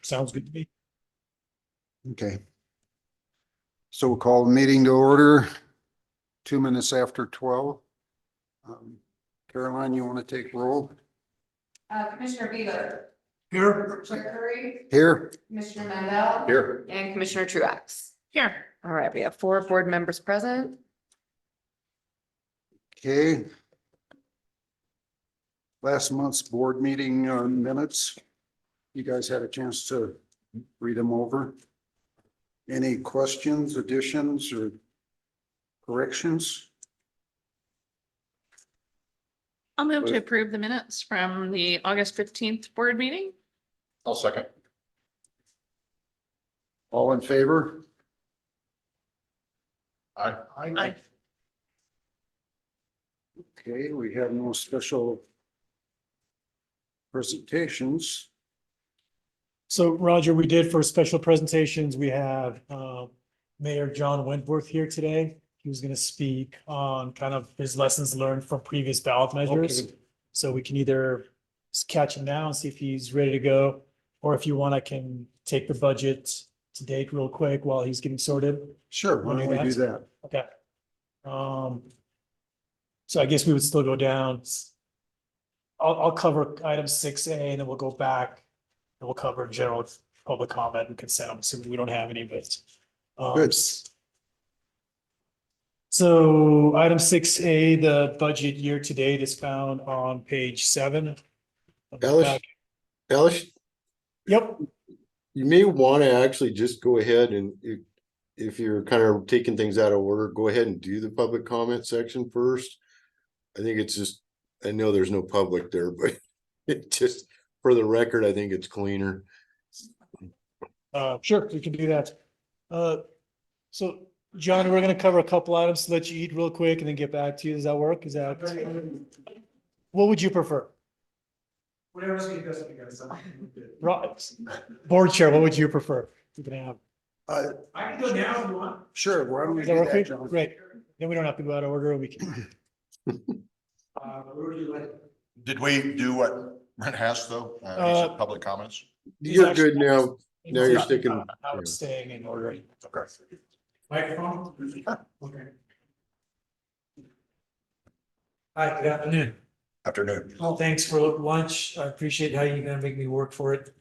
sounds good to me. Okay. So we'll call the meeting to order 2 minutes after 12. Caroline, you want to take roll? Commissioner Beaver. Here. Commissioner Curry. Here. Commissioner Mandel. Here. And Commissioner Truax. Here. All right, we have 4 board members present. Okay. Last month's board meeting minutes. You guys had a chance to read them over. Any questions, additions, or corrections? I'll move to approve the minutes from the August 15th board meeting. I'll second. All in favor? Aye. Aye. Okay, we have no special presentations. So Roger, we did for special presentations, we have Mayor John Wentworth here today. He was gonna speak on kind of his lessons learned from previous ballot measures. Okay. So we can either just catch him now and see if he's ready to go, or if you want, I can take the budget to date real quick while he's getting sorted. Sure, why don't we do that? Okay. So I guess we would still go down. I'll cover item 6A and then we'll go back and we'll cover general public comment and consent. I'm assuming we don't have any, but. Good. So item 6A, the budget year to date is found on page 7. of the Alice? pack. Alice, Yep, you may want to actually just go ahead and if you're kind of taking things out of order, go ahead and do the public comment section first. I think it's just, I know there's no public there, but it just, for the record, I think it's cleaner. sure, we can do that. So John, we're gonna cover a couple items to let you eat real quick and then get back to you. Does that work? Is that? What would you prefer? Whatever's gonna best for you guys. Right. Board chair, what would you prefer? You can have. Uh, I can go now if you want. sure, why don't we Does that do work? for that, you? John? Great. Then we don't have to go out of order. We can. Where would you like? Did we do what Brent has though? He said public comments? You're good now. Now you're Yeah. sticking. How it's staying in order. Okay. Microphone? Okay. Hi, good afternoon. Afternoon. Well, thanks for lunch. I appreciate how you're gonna make me work for it.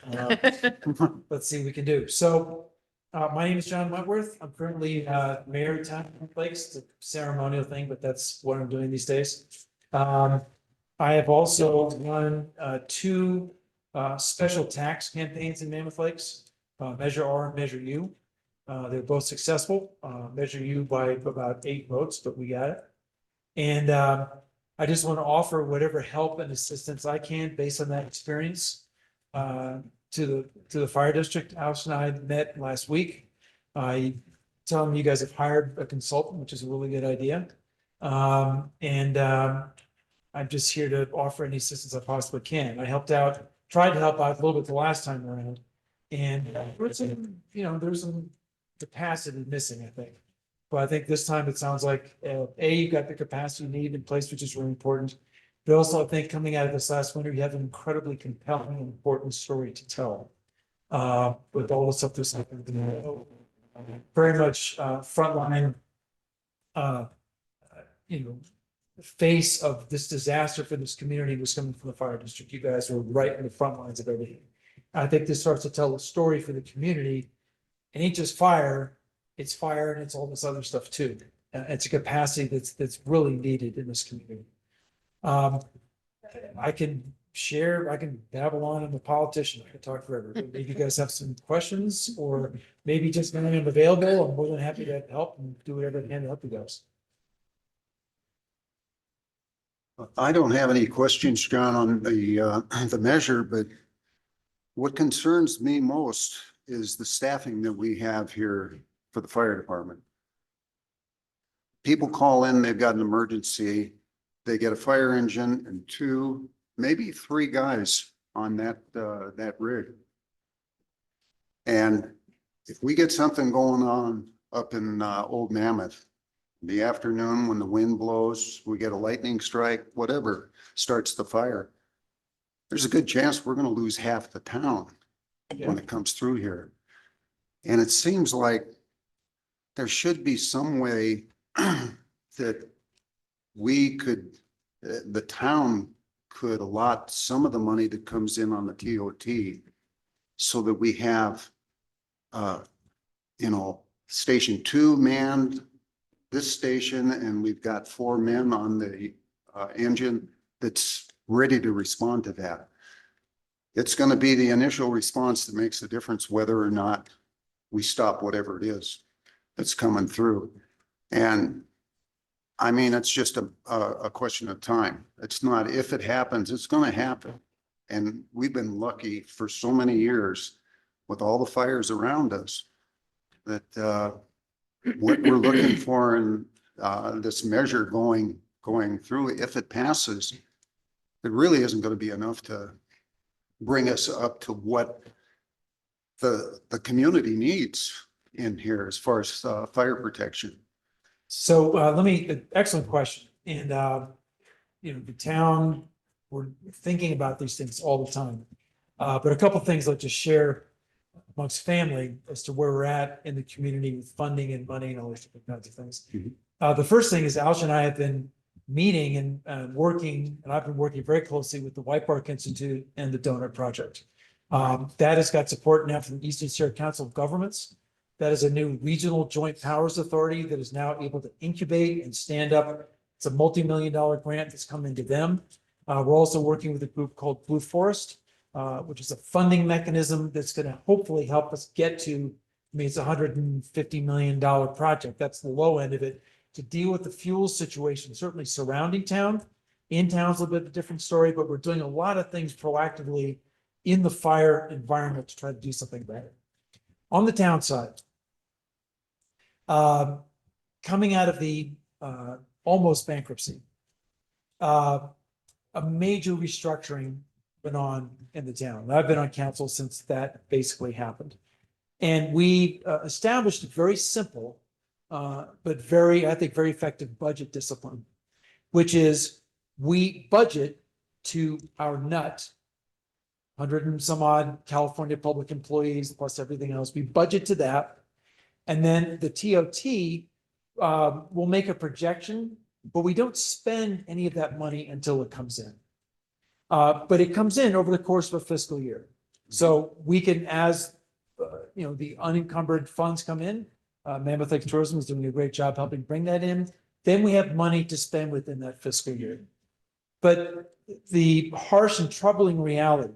Let's see what we can do. So, my name is John Wentworth. I'm currently, mayor of town of Lakes. It's a ceremonial thing, but that's what I'm doing these days. I have also run, 2, special tax campaigns in Mammoth Lakes, Measure R and Measure U. They're both successful, Measure U by about 8 votes, but we got it. And, I just want to offer whatever help and assistance I can based on that experience to the fire district. Alice and I met last week. I tell them you guys have hired a consultant, which is a really good idea. And I'm just here to offer any assistance I possibly can. I tried to help out a little bit the last time around. And there's some capacity missing, I think. But I think this time it sounds like, you've got the capacity you need in place, which is really important. But also I think coming out of this last winter, you have an incredibly compelling and important story to tell. With all the stuff that's happened, very much, frontline, face of this disaster for this community was coming from the fire district. You guys were right in the front lines of everything. I think this starts to tell a story for the community. It ain't just fire. It's fire and it's all this other stuff too. It's a capacity that's really needed in this community. I can babble on. I'm a politician. I can talk forever. But maybe you guys have some questions or maybe just when I'm available, I'm more than happy to help and do whatever I can to help you guys. I don't have any questions, John, on the measure, but what concerns me most is the staffing that we have here for the fire department. People call in, they've got an emergency, they get a fire engine and 2, maybe 3 guys on that rig. And if we get something going on up in Old Mammoth, in the afternoon when the wind blows, we get a lightning strike, whatever starts the fire, there's a good chance we're going to lose half the town. when it comes through here. And it seems like there should be some way that we could, the town could allot some of the money that comes in on the TOT so that we have, Station 2 manned, this station, and we've got 4 men on the engine that's ready to respond to that. It's going to be the initial response that makes the difference whether or not we stop whatever it is that's coming through. And I mean, it's just a question of time. It's not if it happens, it's going to happen. And we've been lucky for so many years with all the fires around us that what we're looking for in this measure going through, if it passes, it really isn't going to be enough to bring us up to what the community needs in here as far as fire protection. So excellent question. And, the town, we're thinking about these things all the time. But a couple of things I'll just share amongst family as to where we're at in the community with funding and money and all these different kinds of things. Mhm. The first thing is Alicia and I have been meeting and working, and I've been working very closely with the White Park Institute and the Donut Project. That has got support now from the Eastern Sierra Council of Governments. That is a new regional joint powers authority that is now able to incubate and stand up. It's a multi-million-dollar grant that's come into them. We're also working with a group called Blue Forest, which is a funding mechanism that's going to hopefully help us get to, it's $150 million project. That's the low end of it, to deal with the fuel situation, certainly surrounding town. In town's a little bit of a different story, but we're doing a lot of things proactively in the fire environment to try to do something better. On the town side, coming out of the almost bankruptcy, a major restructuring went on in the town. I've been on council since that basically happened. And we established a very simple, but very, I think, very effective budget discipline, which is we budget to our nut, 100 and some odd California public employees plus everything else. We budget to that. And then the TOT will make a projection, but we don't spend any of that money until it comes in. But it comes in over the course of a fiscal year. So we can, as the unencumbered funds come in, Mammoth Lake Tourism is doing a great job helping bring that in. Then we have money to spend within that fiscal year. But the harsh and troubling reality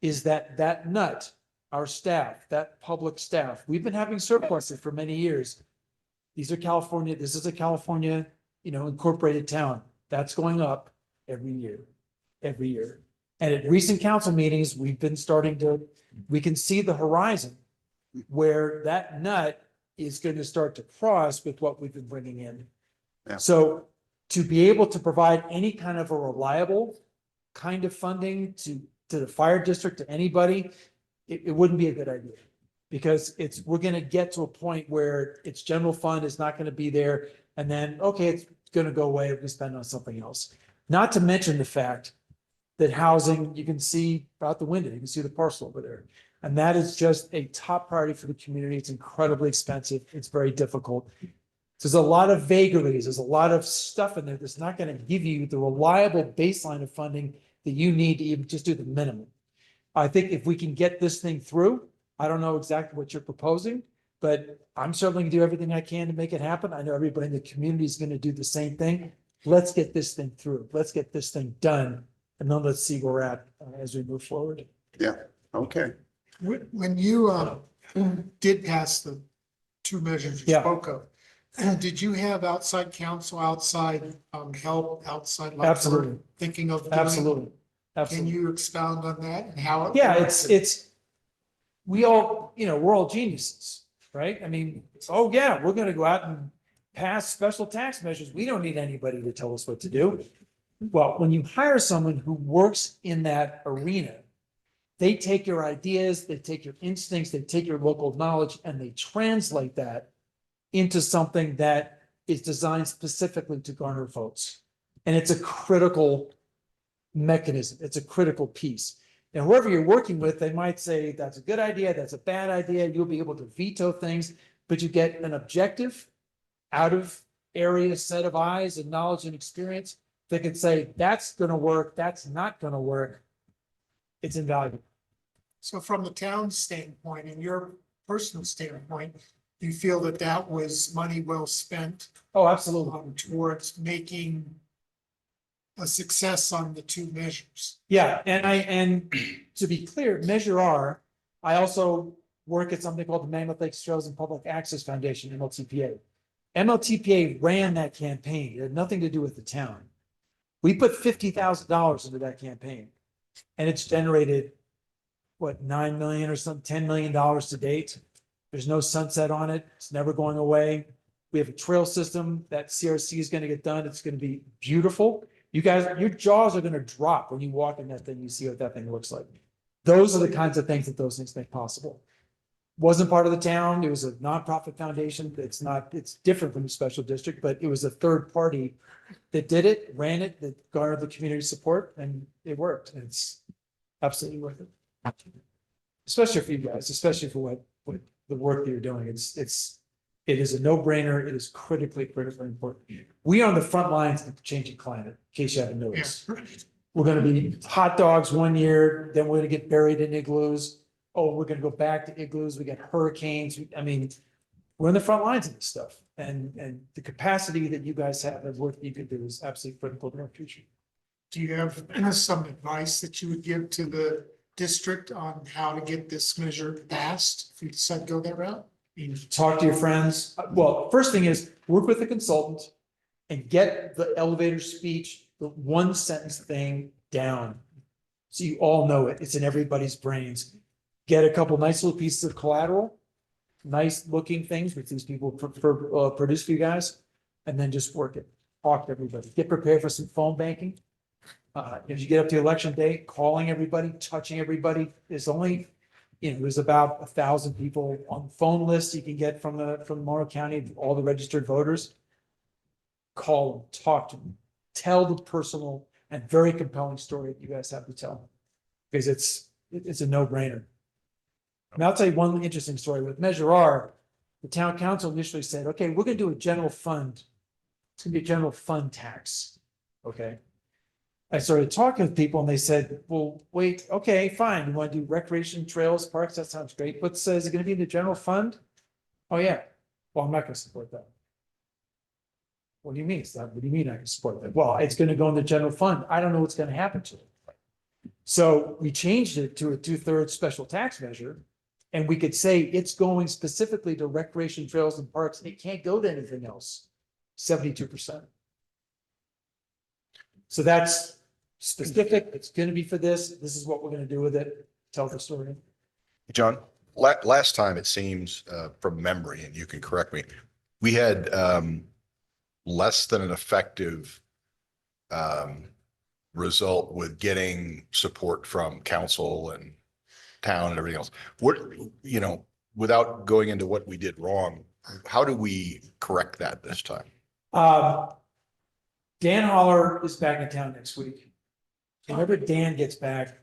is that nut, our staff, that public staff, we've been having surpluses for many years. These are California, this is a California, incorporated town. That's going up every year. And at recent council meetings, we've been we can see the horizon where that nut is going to start to cross with what we've been bringing in. Yeah. So to be able to provide any kind of a reliable kind of funding to the fire district, to anybody, it wouldn't be a good idea. Because we're going to get to a point where its general fund is not going to be there. And then, okay, it's going to go away if we spend on something else. Not to mention the fact that housing, you can see out the window, you can see the parcel over there. And that is just a top priority for the community. It's incredibly expensive. It's very difficult. There's a lot of vagaries. There's a lot of stuff in there that's not going to give you the reliable baseline of funding that you need to even just do the minimum. I think if we can get this thing through, I don't know exactly what you're proposing, but I'm certainly going to do everything I can to make it happen. I know everybody in the community is going to do the same thing. Let's get this thing through. Let's get this thing done. And then let's see where we're at as we move forward. Yeah, okay. When you did pass the 2 measures you Yeah. spoke of, did you have outside counsel, outside help, outside? like, Absolutely. Thinking of. doing? Absolutely. Can Absolutely. you expound on that and how? Yeah, we all, we're all geniuses, right? I mean, oh yeah, we're gonna go out and pass special tax measures. We don't need anybody to tell us what to do. Well, when you hire someone who works in that arena, they take your ideas, they take your instincts, they take your local knowledge, and they translate that into something that is designed specifically to garner votes. And it's a critical mechanism. It's a critical piece. And whoever you're working with, they might say, that's a good idea, that's a bad idea, you'll be able to veto things, but you get an objective, out of area set of eyes and knowledge and experience that can say, that's gonna work, that's not gonna work. It's invaluable. So from the town standpoint and your personal standpoint, do you feel that that was money well spent Oh, absolutely. towards making a success on the two measures? Yeah, and to be clear, Measure R, I also work at something called the Mammoth Lakes Trails and Public Access Foundation, MLTPA. MLTPA ran that campaign. It had nothing to do with the town. We put $50,000 into that campaign. And it's generated, what, 9 million or some $10 million to date. There's no sunset on it. It's never going away. We have a trail system that CRC is going to get done. It's going to be beautiful. You guys, your jaws are going to drop when you walk in that thing. You see what that thing looks like. Those are the kinds of things that those things make possible. Wasn't part of the town. It was a nonprofit foundation. It's not, it's different from the special district, but it was a third party that did it, ran it, that garnered the community support, and it worked. And it's absolutely worth it. Especially for you guys, especially for what the work that you're doing. It is a no-brainer. It is critically important. We are on the front lines of changing climate, in case you haven't noticed. We're gonna be hot dogs one year, then we're gonna get buried in igloos. Oh, we're gonna go back to igloos. We got hurricanes. I mean, we're in the front lines of this stuff. And the capacity that you guys have, the work that you could do is absolutely critical to our future. Do you have some advice that you would give to the district on how to get this measure passed if you decide to go that route? You talk to your friends. Well, first thing is work with a consultant and get the elevator speech, the one sentence thing down. So you all know it. It's in everybody's brains. Get a couple nice little pieces of collateral, nice looking things which these people produce for you guys, and then just work it. Talk to everybody. Get prepared for some phone banking. If you get up to election day, calling everybody, touching everybody, there's only, there's about 1,000 people on the phone list you can get from Morrow County, all the registered voters. Call them, talk to them, tell the personal and very compelling story that you guys have to tell. Because it's a no-brainer. And I'll tell you one interesting story with Measure R. The town council initially said, okay, we're gonna do a general fund. It's gonna be a general fund tax. Okay. I started talking to people and they said, well, wait, okay, fine. You want to do recreation trails, parks? That sounds great. But is it going to be in the general fund? Oh, yeah. Well, I'm not going to support that. What do you mean? What do you mean I can support that? Well, it's going to go in the general fund. I don't know what's going to happen to it. So we changed it to a 2/3 special tax measure. And we could say it's going specifically to recreation trails and parks. It can't go to anything else. 72%. So that's specific. It's going to be for this. This is what we're going to do with it. Tell the story. John, last time it seems, from memory, and you can correct me, we had less than an effective result with getting support from council and town and everything else. What, without going into what we did wrong, how do we correct that this time? Dan Holler is back in town next week. Whenever Dan gets back,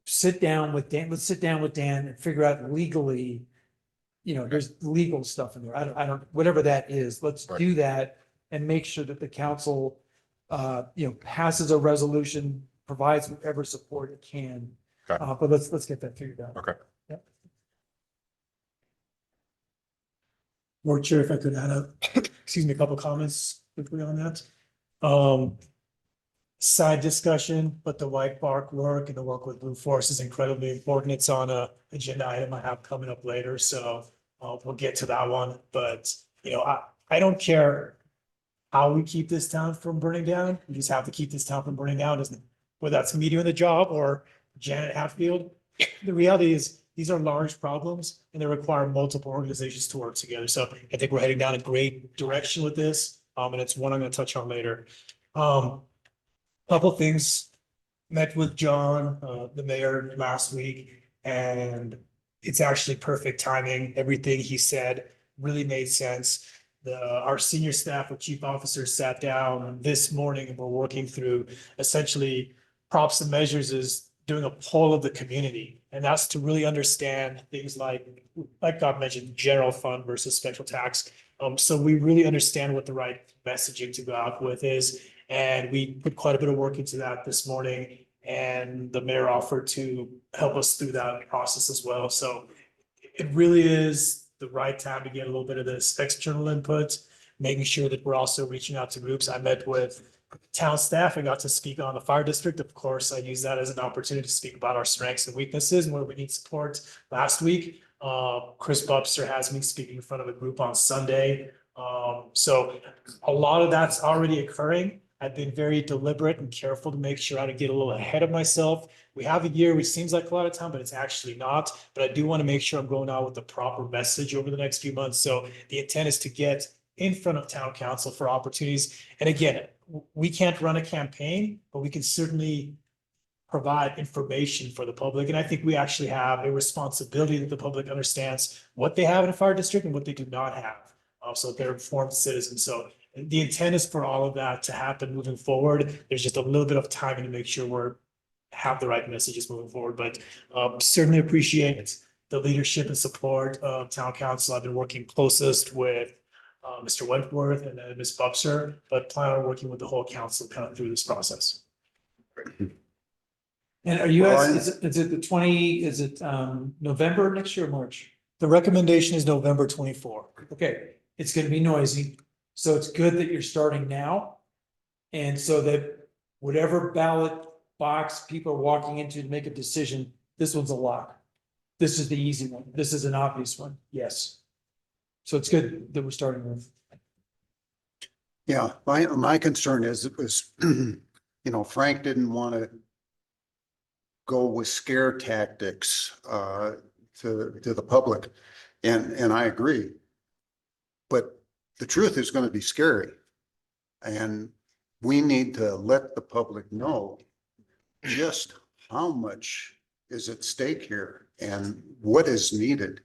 sit down with Dan. Let's sit down with Dan and figure out legally, there's legal stuff in there. I don't, whatever that is, let's do that and make sure that the council, passes a resolution, provides whatever support it can. Okay. But let's get that figured out. Okay. Yep. Board Chair, if I could add a couple comments quickly on that. Side discussion, but the white bark work and the work with Blue Forest is incredibly important. It's on a agenda item I have coming up later, so we'll get to that one. But I don't care how we keep this town from burning down. We just have to keep this town from burning down, whether that's me doing the job or Janet Hatfield. The reality is these are large problems and they require multiple organizations to work together. So I think we're heading down a great direction with this. And it's one I'm going to touch on later. Couple things. Met with John, the mayor, last week, and it's actually perfect timing. Everything he said really made sense. Our senior staff with chief officers sat down this morning and we're working through essentially props and measures is doing a poll of the community. And that's to really understand things like God mentioned, general fund versus special tax. So we really understand what the right messaging to go out with is. And we put quite a bit of work into that this morning. And the mayor offered to help us through that process as well. So it really is the right time to get a little bit of this external input, making sure that we're also reaching out to groups. I met with town staff. I got to speak on the fire district. Of course, I use that as an opportunity to speak about our strengths and weaknesses and where we need support. Last week, Chris Bubster has me speaking in front of a group on Sunday. So a lot of that's already occurring. I've been very deliberate and careful to make sure I don't get a little ahead of myself. We have a year, which seems like a lot of time, but it's actually not. But I do want to make sure I'm going out with the proper message over the next few months. So the intent is to get in front of town council for opportunities. And again, we can't run a campaign, but we can certainly provide information for the public. And I think we actually have a responsibility that the public understands what they have in a fire district and what they do not have. So they're informed citizens. So the intent is for all of that to happen moving forward. There's just a little bit of timing to make sure have the right messages moving forward, but certainly appreciate the leadership and support of town council. I've been working closest with Mr. Wentworth and Ms. Bubser, but plan on working with the whole council kind of through this process. And are you Well, guys, is it the 20, is it November next year or March? The recommendation is November 24. Okay, it's gonna be noisy, so it's good that you're starting now. And so that whatever ballot box people are walking into to make a decision, this one's a lock. This is the easy one. This is an obvious one. Yes. So it's good that we're starting with. Yeah, my concern is it was, Frank didn't want to go with scare tactics to the public. And I agree. But the truth is going to be scary. And we need to let the public know just how much is at stake here and what is needed.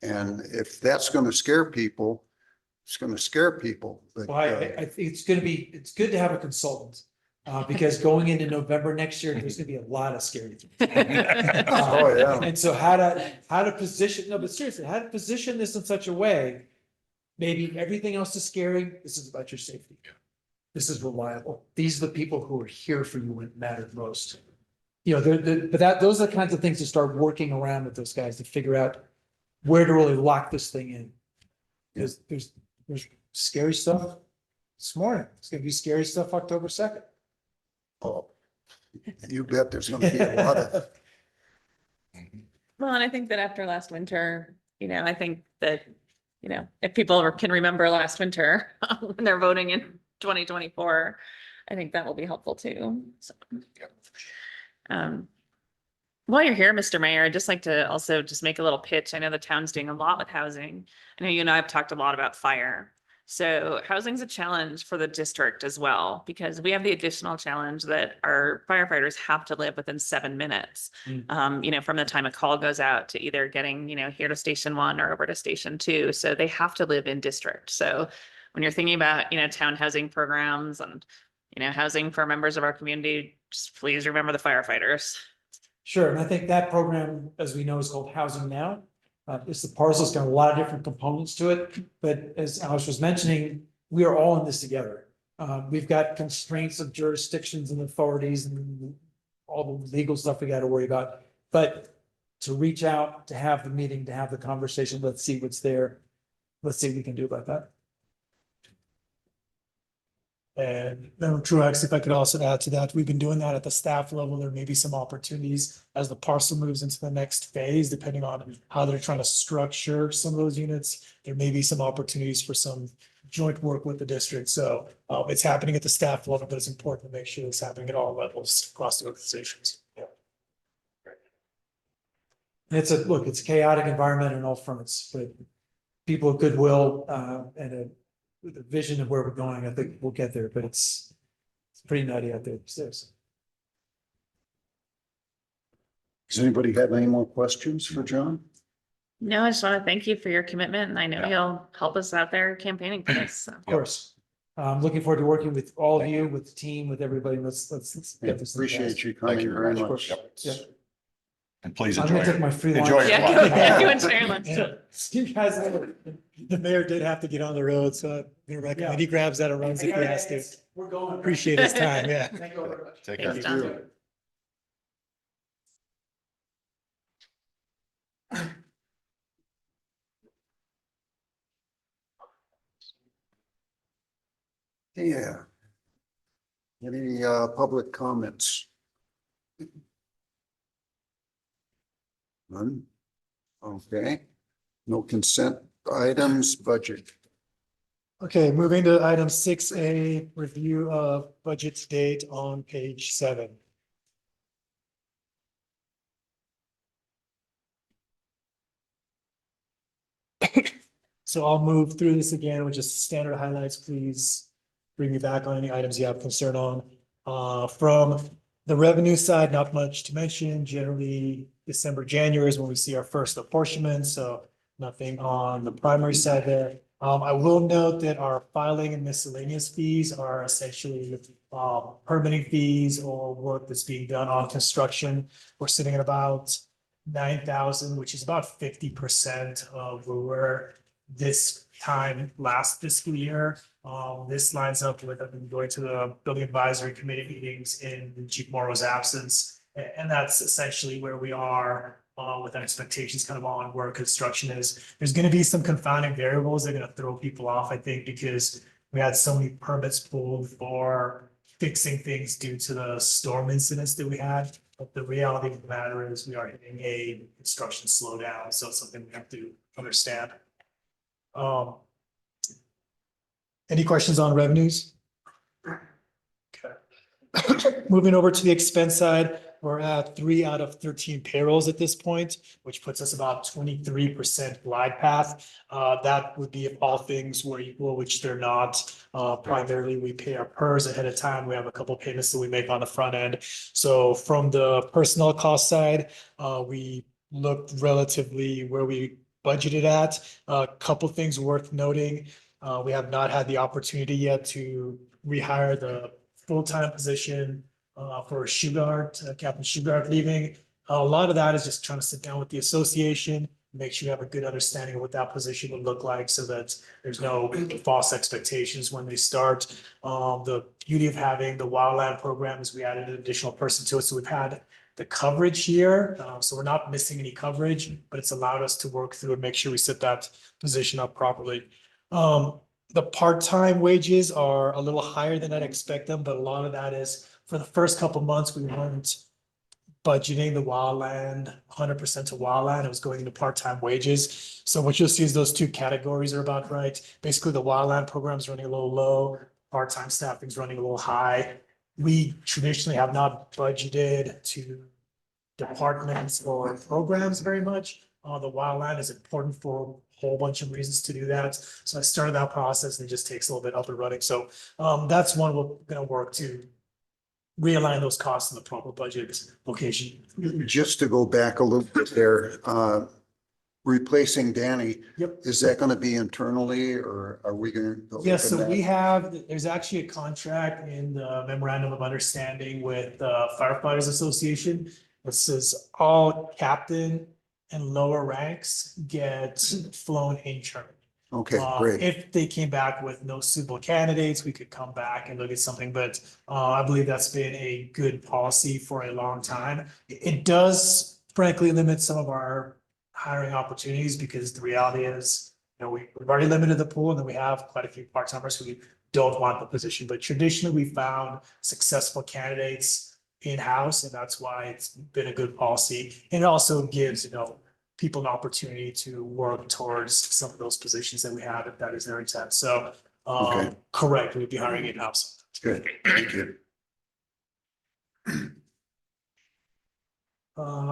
And if that's going to scare people, it's going to scare people. But Well, I think it's good to have a consultant. Because going into November next year, there's gonna be a lot of scary things. oh, yeah. And so how to position, no, but seriously, how to position this in such a way. Maybe everything else is scary. This is about your safety. This is reliable. These are the people who are here for you when it mattered most. Those are the kinds of things to start working around with those guys to figure out where to really lock this thing in. Because there's scary stuff this morning. It's gonna be scary stuff October 2nd. Oh, you bet there's going to be a lot of. Well, and I think that after last winter, I think that, if people can remember last winter when they're voting in 2024, I think that will be helpful too. So, while you're here, Mr. Mayor, I'd just like to also just make a little pitch. I know the town's doing a lot with housing. I know you and I have talked a lot about fire. So housing's a challenge for the district as well, because we have the additional challenge that our firefighters have to live within 7 minutes. From the time a call goes out to either getting, here to station 1 or over to station 2. So they have to live in district. So when you're thinking about, town housing programs and, housing for members of our community, just please remember the firefighters. Sure, and I think that program, as we know, is called Housing Now. It's the parcel's got a lot of different components to it, but as Alice was mentioning, we are all in this together. We've got constraints of jurisdictions and authorities and all the legal stuff we got to worry about. But to reach out, to have the meeting, to have the conversation, let's see what's there. Let's see what we can do about that. And Truax, if I could also add to that, we've been doing that at the staff level. There may be some opportunities as the parcel moves into the next phase, depending on how they're trying to structure some of those units. There may be some opportunities for some joint work with the district. So it's happening at the staff level, but it's important to make sure it's happening at all levels across the organizations. Yeah. It's a chaotic environment on all fronts, but people of goodwill and with a vision of where we're going, I think we'll get there, but it's pretty nutty out there these days. Does anybody have any more questions for John? No, I just want to thank you for your commitment, and I know you'll help us out there campaigning for this. So. Of course. I'm looking forward to working with all of you, with the team, with everybody. Let's get this. thing Appreciate passed. you coming you very very much. Yeah. And please I'm enjoy gonna take my it. free Enjoy lunch. your Yeah, lunch. go enjoy your lunch. Yeah. You guys, the mayor did have to get on the road, so I'm gonna recommend he grabs that and runs if he has to. We're going. Appreciate his time, yeah. Thank you very much. Take care. Thanks, John. Yeah. Any public comments? None? Okay. No consent items, budget. Okay, moving to item 6A, review of budget to date on page 7. So I'll move through this again with just standard highlights. Please bring me back on any items you have concern on. From the revenue side, not much to mention. Generally, December, January is when we see our first apportionment, so nothing on the primary side there. I will note that our filing and miscellaneous fees are essentially permitting fees or work that's being done on construction. We're sitting at about 9,000, which is about 50% of where we're this time last fiscal year. This lines up with, I've been going to the building advisory committee meetings in Chief Morrow's absence. And that's essentially where we are with expectations kind of on where construction is. There's going to be some confounding variables that are going to throw people off, I think, because we had so many permits pulled for fixing things due to the storm incidents that we had. But the reality of the matter is we are hitting a construction slowdown, so it's something we have to understand. Any questions on revenues? Okay. Moving over to the expense side, we're at 3 out of 13 payrolls at this point, which puts us about 23% glide path. That would be if all things were equal, which they're not. Primarily, we pay our PERS ahead of time. We have a couple of payments that we make on the front end. So from the personnel cost side, we looked relatively where we budgeted at. A couple things worth noting. We have not had the opportunity yet to rehire the full-time position for Shugart, Captain Shugart leaving. A lot of that is just trying to sit down with the association, make sure you have a good understanding of what that position would look like so that there's no false expectations when they start. The beauty of having the wildland program is we added an additional person to it. So we've had the coverage here. So we're not missing any coverage, but it's allowed us to work through and make sure we set that position up properly. The part-time wages are a little higher than I'd expect them, but a lot of that is for the first couple months, we weren't budgeting the wildland 100% to wildland. It was going into part-time wages. So what you'll see is those two categories are about right. Basically, the wildland program is running a little low, part-time staffing is running a little high. We traditionally have not budgeted to departments or programs very much. The wildland is important for a whole bunch of reasons to do that. So I started that process and it just takes a little bit up and running. So that's one we're going to work to realign those costs in the proper budget location. Just to go back a little bit there, replacing Danny. Yep. Is that going to be internally or are we going to? Yes, so we have, there's actually a contract in the memorandum of understanding with the Firefighters Association. This says all captain and lower ranks get flown internally. Okay, great. If they came back with no suitable candidates, we could come back and look at something, but I believe that's been a good policy for a long time. It does frankly limit some of our hiring opportunities because the reality is, you know, we've already limited the pool and then we have quite a few part-timers who don't want the position, but traditionally we found successful candidates in-house and that's why it's been a good policy. And it also gives, you know, people an opportunity to work towards some of those positions that we have, if that is their intent. So, Okay. correct, we'd be hiring in-house. Good, thank you.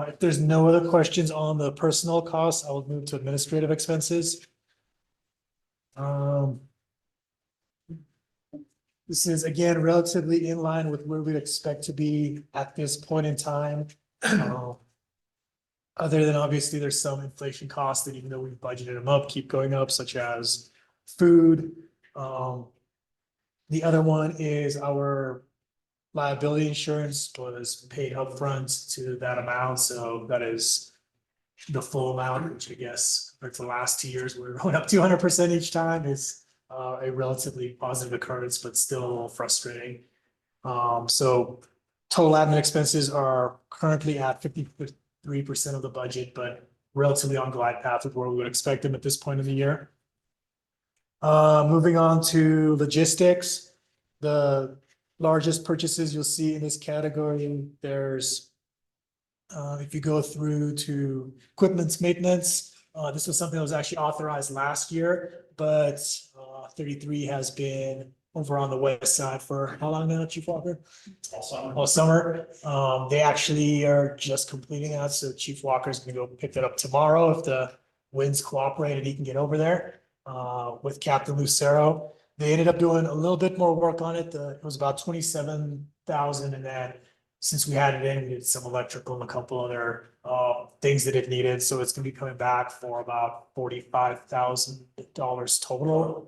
If there's no other questions on the personnel costs, I will move to administrative expenses. This is again relatively in line with where we'd expect to be at this point in time. Other than obviously there's some inflation costs that even though we've budgeted them up, keep going up, such as food. The other one is our liability insurance was paid upfront to that amount, so that is the full amount, which I guess compared to the last 2 years, we're going up 200% each time is a relatively positive occurrence, but still a little frustrating. So total admin expenses are currently at 53% of the budget, but relatively on glide path with where we would expect them at this point in the year. Moving on to logistics, the largest purchases you'll see in this category, there's if you go through to equipment's maintenance, this was something that was actually authorized last year, but 33 has been over on the west side for how long now, Chief Walker? All summer. They actually are just completing that, so Chief Walker's gonna go pick that up tomorrow if the winds cooperate and he can get over there with Captain Lucero. They ended up doing a little bit more work on it. It was about 27,000, and then since we had it in, we did some electrical and a couple other things that it needed. So it's gonna be coming back for about $45,000 total.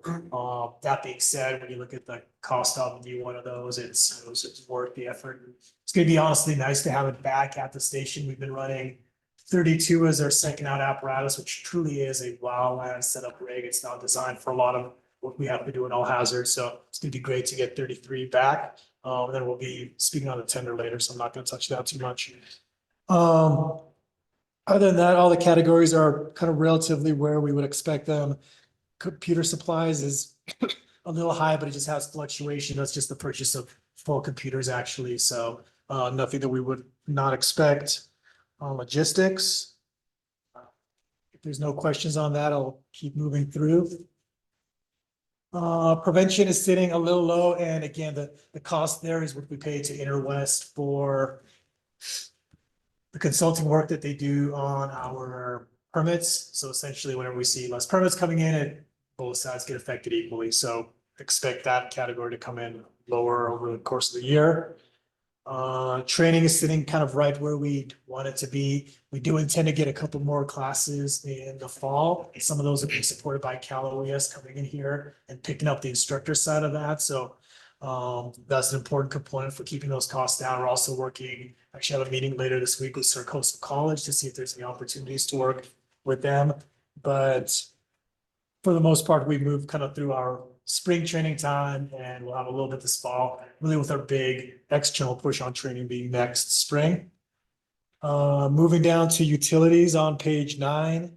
That being said, when you look at the cost of the new one of those, it's worth the effort. It's gonna be honestly nice to have it back at the station. We've been running 32 as our second out apparatus, which truly is a wildland setup rig. It's not designed for a lot of what we have to do in all hazards. So it's gonna be great to get 33 back. And then we'll be speaking on the tender later, so I'm not gonna touch that too much. Other than that, all the categories are kind of relatively where we would expect them. Computer supplies is a little high, but it just has fluctuation. That's just the purchase of full computers actually. So nothing that we would not expect. Logistics. If there's no questions on that, I'll keep moving through. Prevention is sitting a little low, and again, the cost there is what we pay to Interwest for the consulting work that they do on our permits. So essentially, whenever we see less permits coming in, both sides get affected equally. So expect that category to come in lower over the course of the year. Training is sitting kind of right where we want it to be. We do intend to get a couple more classes in the fall. Some of those are being supported by Cal OES coming in here and picking up the instructor side of that. So that's an important component for keeping those costs down. We're also working, actually have a meeting later this week with Sur Coastal College to see if there's any opportunities to work with them. But for the most part, we move kind of through our spring training time, and we'll have a little bit this fall, really with our big external push on training being next spring. Moving down to utilities on page 9.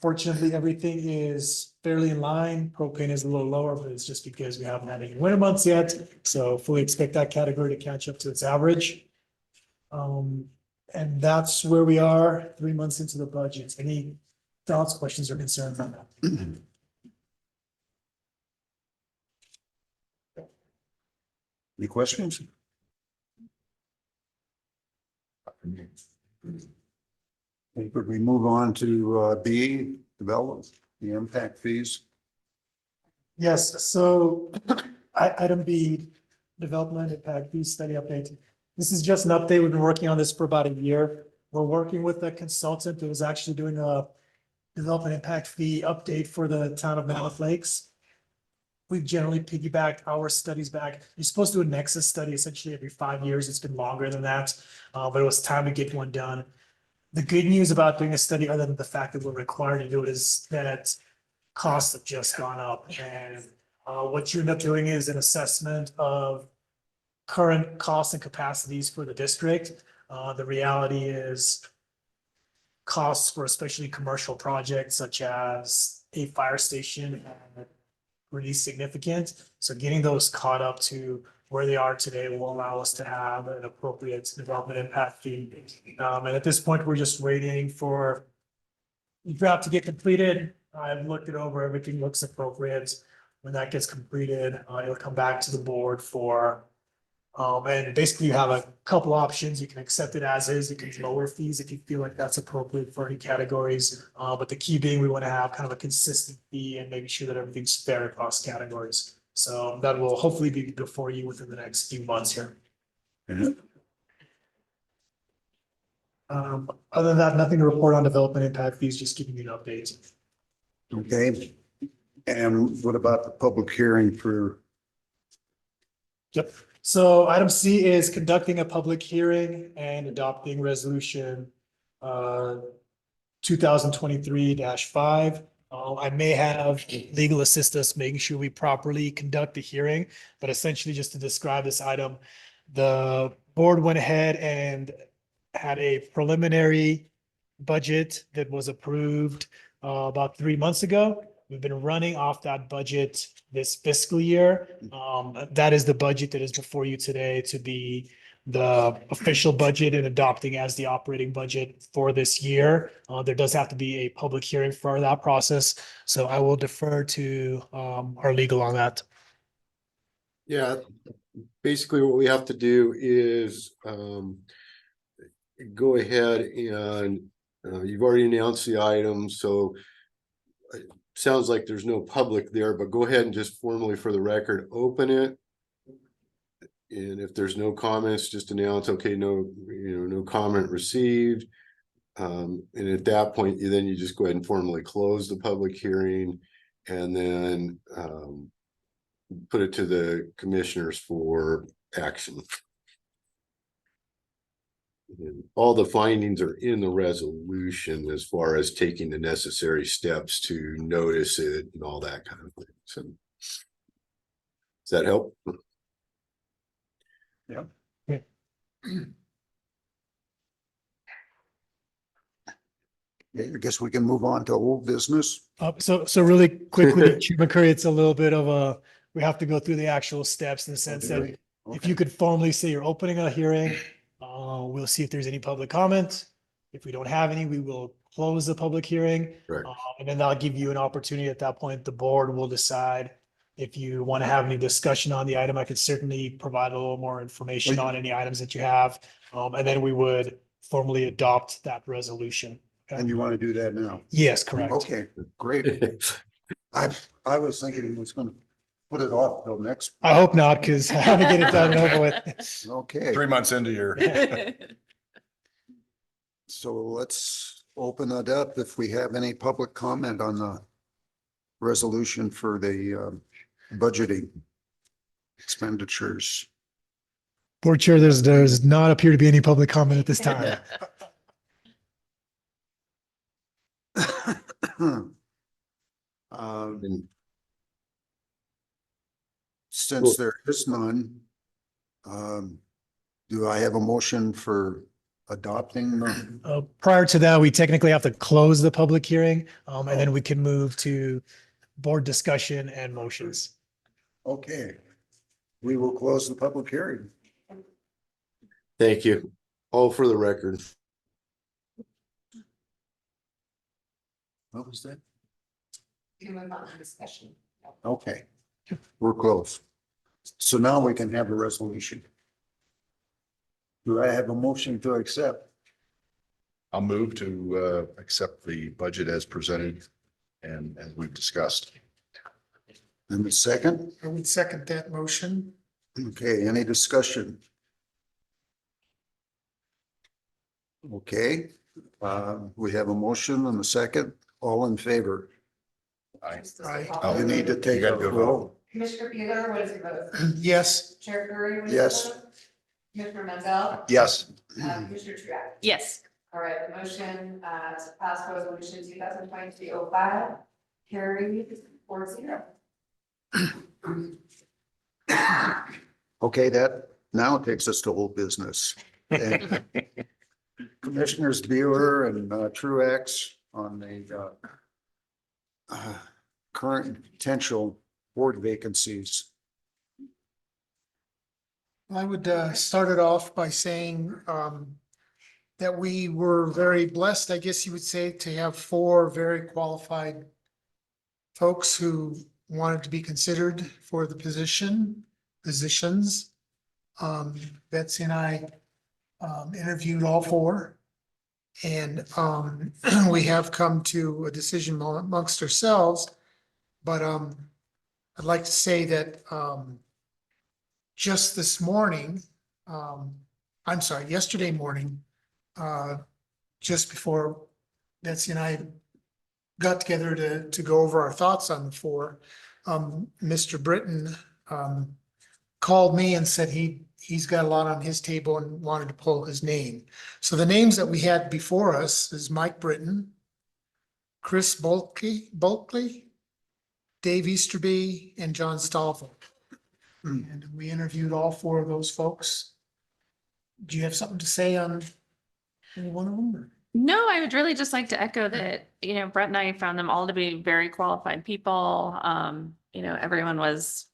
Fortunately, everything is fairly in line. Propane is a little lower, but it's just because we haven't had any winter months yet. So fully expect that category to catch up to its average. And that's where we are 3 months into the budget. Any thoughts, questions, or concerns on that? Any questions? Okay, could we move on to B, develop the impact fees? Yes, so item B, development impact fee study update. This is just an update. We've been working on this for about a year. We're working with a consultant that was actually doing a development impact fee update for the town of Mammoth Lakes. We've generally piggybacked our studies back. You're supposed to do a nexus study essentially every 5 years. It's been longer than that, but it was time to get one done. The good news about doing a study, other than the fact that we're required to do it, is that costs have just gone up. And what you end up doing is an assessment of current costs and capacities for the district. The reality is costs for especially commercial projects such as a fire station really significant. So getting those caught up to where they are today will allow us to have an appropriate development impact fee. And at this point, we're just waiting for the draft to get completed. I've looked it over, everything looks appropriate. When that gets completed, it'll come back to the board for and basically you have a couple options. You can accept it as is. You can lower fees if you feel like that's appropriate for any categories. But the key being we want to have kind of a consistent fee and making sure that everything's fair across categories. So that will hopefully be before you within the next few months here. Other than that, nothing to report on development impact fees, just giving you an update. Okay. And what about the public hearing for Yep. So item C is conducting a public hearing and adopting resolution 2023-5. I may have legal assist us making sure we properly conduct the hearing, but essentially just to describe this item, the board went ahead and had a preliminary budget that was approved about 3 months ago. We've been running off that budget this fiscal year. That is the budget that is before you today to be the official budget and adopting as the operating budget for this year. There does have to be a public hearing for that process. So I will defer to our legal on that. Yeah, basically what we have to do is go ahead and you've already announced the item, so it sounds like there's no public there, but go ahead and just formally for the record, open it. And if there's no comments, just announce, okay, no comment received. And at that point, you just go ahead and formally close the public hearing and then put it to the commissioners for action. And all the findings are in the resolution as far as taking the necessary steps to notice it and all that kind of thing. So does that help? Yeah. I guess we can move on to old business. So really quickly, Chairman Curry, it's a little bit of we have to go through the actual steps in the sense that if you could formally say you're opening a hearing, we'll see if there's any public comment. If we don't have any, we will close the public hearing. Right. And then that'll give you an opportunity at that point. The board will decide if you want to have any discussion on the item. I could certainly provide a little more information on any items that you have. And then we would formally adopt that resolution. And you want to do that now? Yes, correct. Okay, great. I was thinking he was gonna put it off till next. I hope not, because I want to get it done and over with. Okay, 3 months into your, so let's open it up if we have any public comment on the resolution for the budgeting expenditures. Board Chair, there's not appear to be any public comment at this time. Um, Since there is none, do I have a motion for adopting? Prior to that, we technically have to close the public hearing, and then we can move to board discussion and motions. Okay, we will close the public hearing. Thank you. All for the record. What was that? You can move on to discussion. Okay, we're close. So now we can have a resolution. Do I have a motion to accept? I'll move to accept the budget as presented and as we've discussed. And the second? I would second that motion. Okay, any discussion? Okay, we have a motion and a second. All in favor? Aye. Aye. You need to take You a gotta go roll. Commissioner Bueller, what is your vote? Yes, Chair Curry, what is your Yes. vote? Commissioner Mandel, Yes, Commissioner Truax. Yes. All right, the motion to pass resolution 2023-05 carried 4-0. Okay, that now takes us to old business. And Commissioners Bueller and Truax on the current and potential board vacancies. I would start it off by saying that we were very blessed, I guess you would say, to have 4 very qualified folks who wanted to be considered for the positions. Betsy and I interviewed all 4. And we have come to a decision amongst ourselves. But I'd like to say that just this morning, yesterday morning, just before Betsy and I got together to go over our thoughts on the 4, Mr. Britton called me and said he's got a lot on his table and wanted to pull his name. So the names that we had before us is Mike Britton, Chris Bulkley, Dave Easterby, and John Stalvin. And we interviewed all four of those folks. Do you have something to say on any one of them? Or? No, I would really just like to echo that, Brett and I found them all to be very qualified people. Everyone was,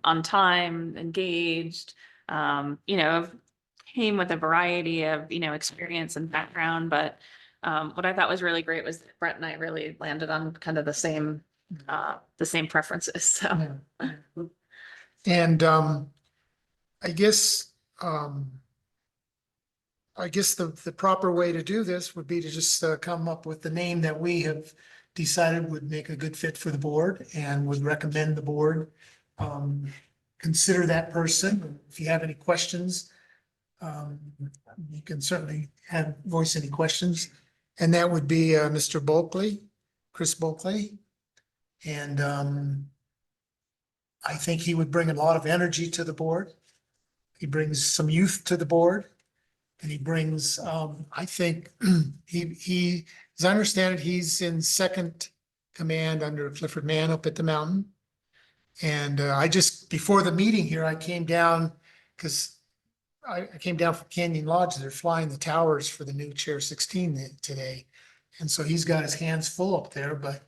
on time, engaged, came with a variety of, experience and background. But what I thought was really great was that Brett and I really landed on kind of the same preferences. So. Yeah. And I guess the proper way to do this would be to just come up with the name that we have decided would make a good fit for the board and would recommend the board consider that person. If you have any questions, you can certainly voice any questions. And that would be Mr. Bulkley, Chris Bulkley. And I think he would bring a lot of energy to the board. He brings some youth to the board. And he brings, I think, as I understand it, he's in second command under Clifford Mann up at the mountain. And before the meeting here, I came down because I came down from Canyon Lodge. They're flying the towers for the new Chair 16 today. And so he's got his hands full up there, but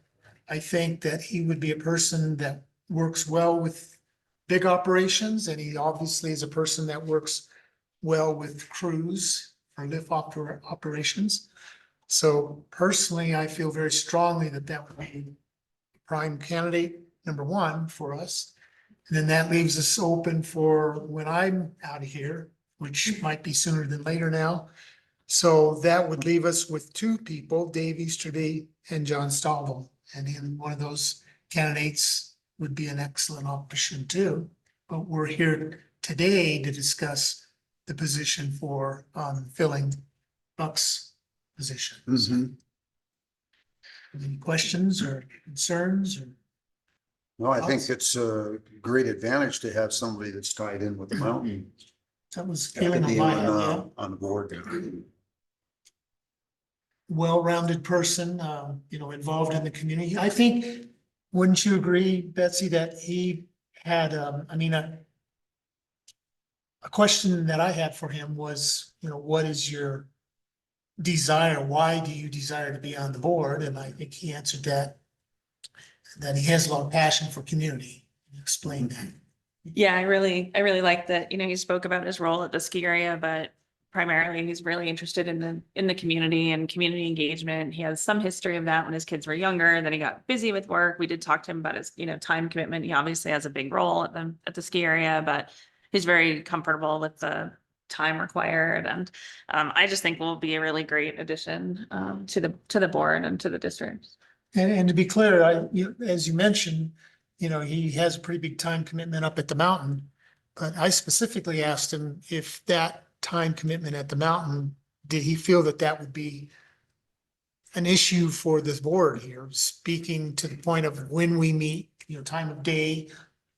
I think that he would be a person that works well with big operations. And he obviously is a person that works well with crews or lift operations. So personally, I feel very strongly that that would be prime candidate number one for us. And then that leaves us open for when I'm out of here, which might be sooner than later now. So that would leave us with two people, Dave Easterby and John Stalvin. And then one of those candidates would be an excellent option too. But we're here today to discuss the position for filling Buck's position. Mhm. Any questions or concerns? Or No, I think it's a great advantage to have somebody that's tied in with the mountain. that was To feeling on be my end, yeah. on the board. Well-rounded person, involved in the community. I think, wouldn't you agree, Betsy, that he had, a question that I had for him was, what is your desire? Why do you desire to be on the board? And I think he answered that he has a lot of passion for community. Explain that. Yeah, I really like that, he spoke about his role at the ski area, but primarily he's really interested in the community and community engagement. He has some history of that when his kids were younger, and then he got busy with work. We did talk to him about his, time commitment. He obviously has a big role at the ski area, but he's very comfortable with the time required. And I just think will be a really great addition to the board and to the district. And to be clear, as you mentioned, he has a pretty big time commitment up at the mountain. But I specifically asked him if that time commitment at the mountain, did he feel that would be an issue for this board here, speaking to the point of when we meet, time of day,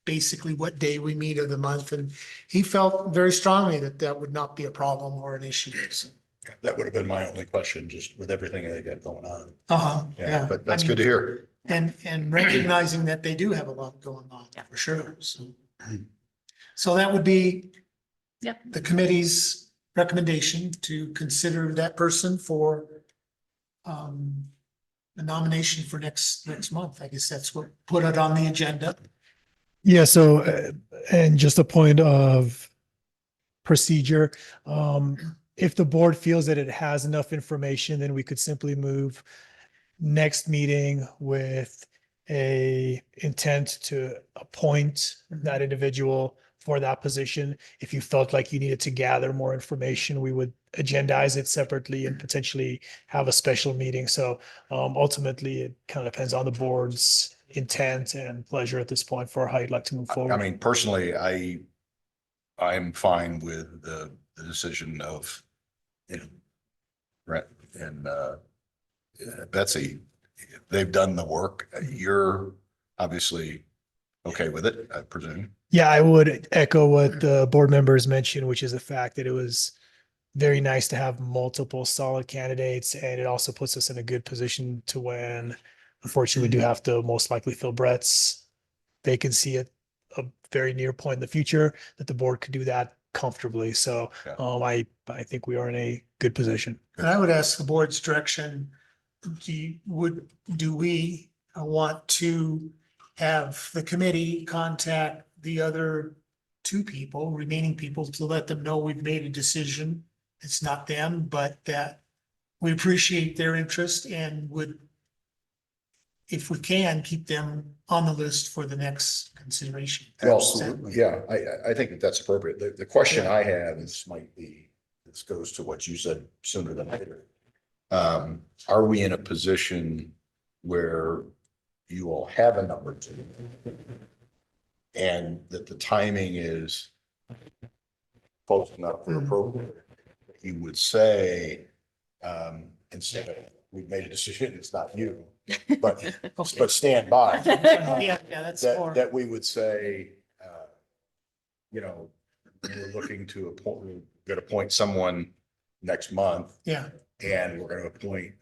basically what day we meet of the month. And he felt very strongly that would not be a problem or an issue. So. That would have been my only question, just with everything they got going on. Yeah. But that's good to hear. And recognizing that they do have a lot going on, Yeah. for sure. So that would be the committee's recommendation to consider that person for the nomination for next month. I guess that's what put it on the agenda. Yeah, so, and just a point of procedure, if the board feels that it has enough information, then we could simply move next meeting with a intent to appoint that individual for that position. If you felt like you needed to gather more information, we would agendize it separately and potentially have a special meeting. So ultimately, it kind of depends on the board's intent and pleasure at this point for how you'd like to move forward. I mean, personally, I'm fine with the decision of, Brett and Betsy. They've done the work. You're obviously okay with it, I presume. Yeah, I would echo what the board members mentioned, which is the fact that it was very nice to have multiple solid candidates, and it also puts us in a good position to when, unfortunately, we do have to most likely fill Brett's vacancy at a very near point in the future, that the board could do that comfortably. So Yeah. I think we are in a good position. And I would ask the board's direction, do we want to have the committee contact the other two people, remaining people, to let them know we've made a decision? It's not them, but that we appreciate their interest and would, if we can, keep them on the list for the next consideration. Well, Absolutely. yeah, I think that that's appropriate. The question Yeah. I have, and this goes to what you said sooner than later. Are we in a position where you all have a number two? And that the timing is close enough for approval? You would say, instead of, we've made a decision, it's not you, but stand by. Yeah, that's more. That we would say, you know, we're looking to appoint, we're gonna appoint someone next month, Yeah, and we're gonna appoint,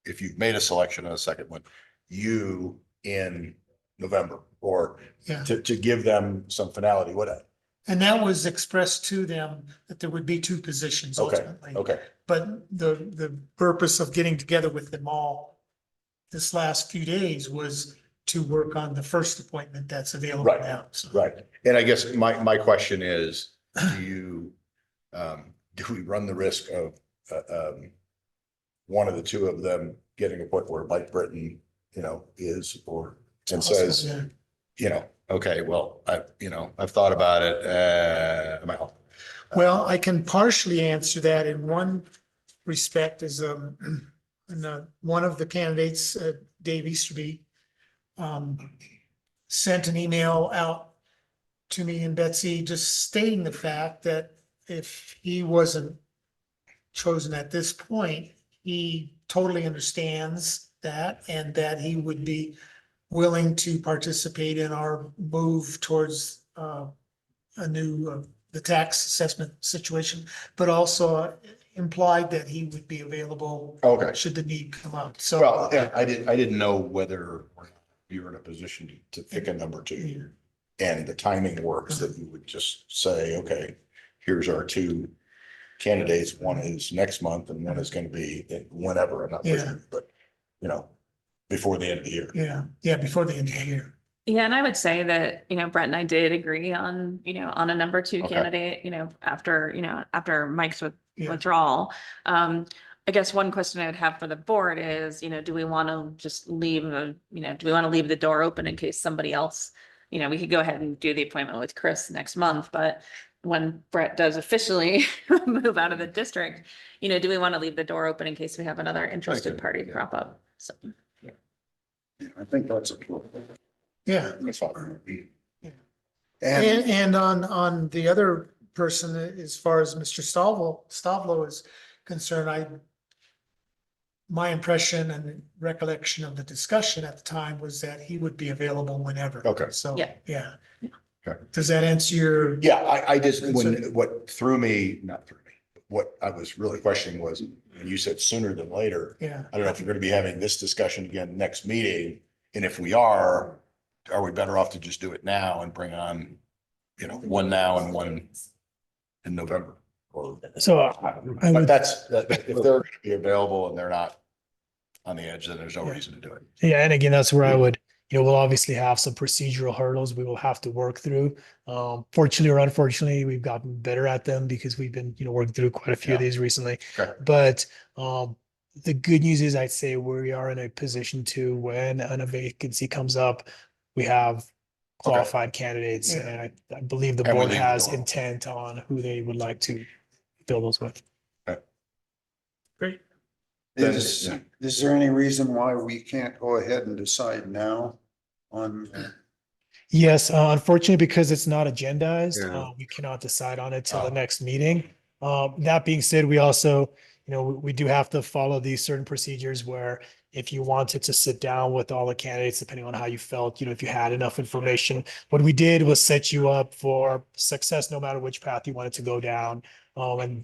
if you've made a selection on a second one, you in November, or yeah. to give them some finality, whatever. And that was expressed to them that there would be two positions Okay, ultimately. okay, But the purpose of getting together with them all this last few days was to work on the first appointment that's available Right, now. So, right. And I guess my question is, do we run the risk of, one of the two of them getting a point where Mike Britton, you know, is, or, and says, yeah. you know, okay, well, I've thought about it, I'm out. Well, I can partially answer that in one respect is, one of the candidates, Dave Easterby, sent an email out to me and Betsy, just stating the fact that if he wasn't chosen at this point, he totally understands that, and that he would be willing to participate in our move towards a new, the tax assessment situation, but also implied that he would be available Okay, should the need come up. So, well, yeah, I didn't know whether you're in a position to pick a number two. And the timing works that you would just say, okay, here's our two candidates. One is next month and one is going to be whenever, I'm not Yeah. pushing, but you know, before the end of the year. yeah, before the end of the year. Yeah, and I would say that, Brett and I did agree on, on a number two Okay. candidate, after Mike's Yeah. withdrawal. I guess one question I would have for the board is, do we want to just leave do we want to leave the door open in case somebody else, we could go ahead and do the appointment with Chris next month, but when Brett does officially move out of the district, do we want to leave the door open in case we have another interested party crop up? So. I think that's a. Yeah. That's fine. And And on the other person, as far as Mr. Stavlo is concerned, my impression and recollection of the discussion at the time was that he would be available whenever. Okay. So, Yeah. yeah. Okay. Does that answer your? Yeah, I just, what threw me, not threw me, what I was really questioning was, when you said sooner than later, Yeah. I don't know if you're gonna be having this discussion again next meeting, and if we are we better off to just do it now and bring on, one now and one in November? Or, So I but would, if they're gonna be available and they're not on the edge, then there's no reason to do it. yeah, and again, that's where I would, we'll obviously have some procedural hurdles we will have to work through. Fortunately or unfortunately, we've gotten better at them because we've been, working through quite a few of Yeah. these recently. Okay. But the good news is I'd say we are in a position to, when a vacancy comes up, we have qualified candidates, Yeah. and I believe the And we board leave the has door open. intent on who they would like to fill those with. Great. is, Yeah. is there any reason why we can't go ahead and decide now on? Yes, unfortunately, because it's not agendized, Yeah. we cannot decide on it till the Oh. next meeting. That being said, we also, we do have to follow these certain procedures where if you wanted to sit down with all the candidates, depending on how you felt, if you had enough information, what we did was set you up for success, no matter which path you wanted to go down. And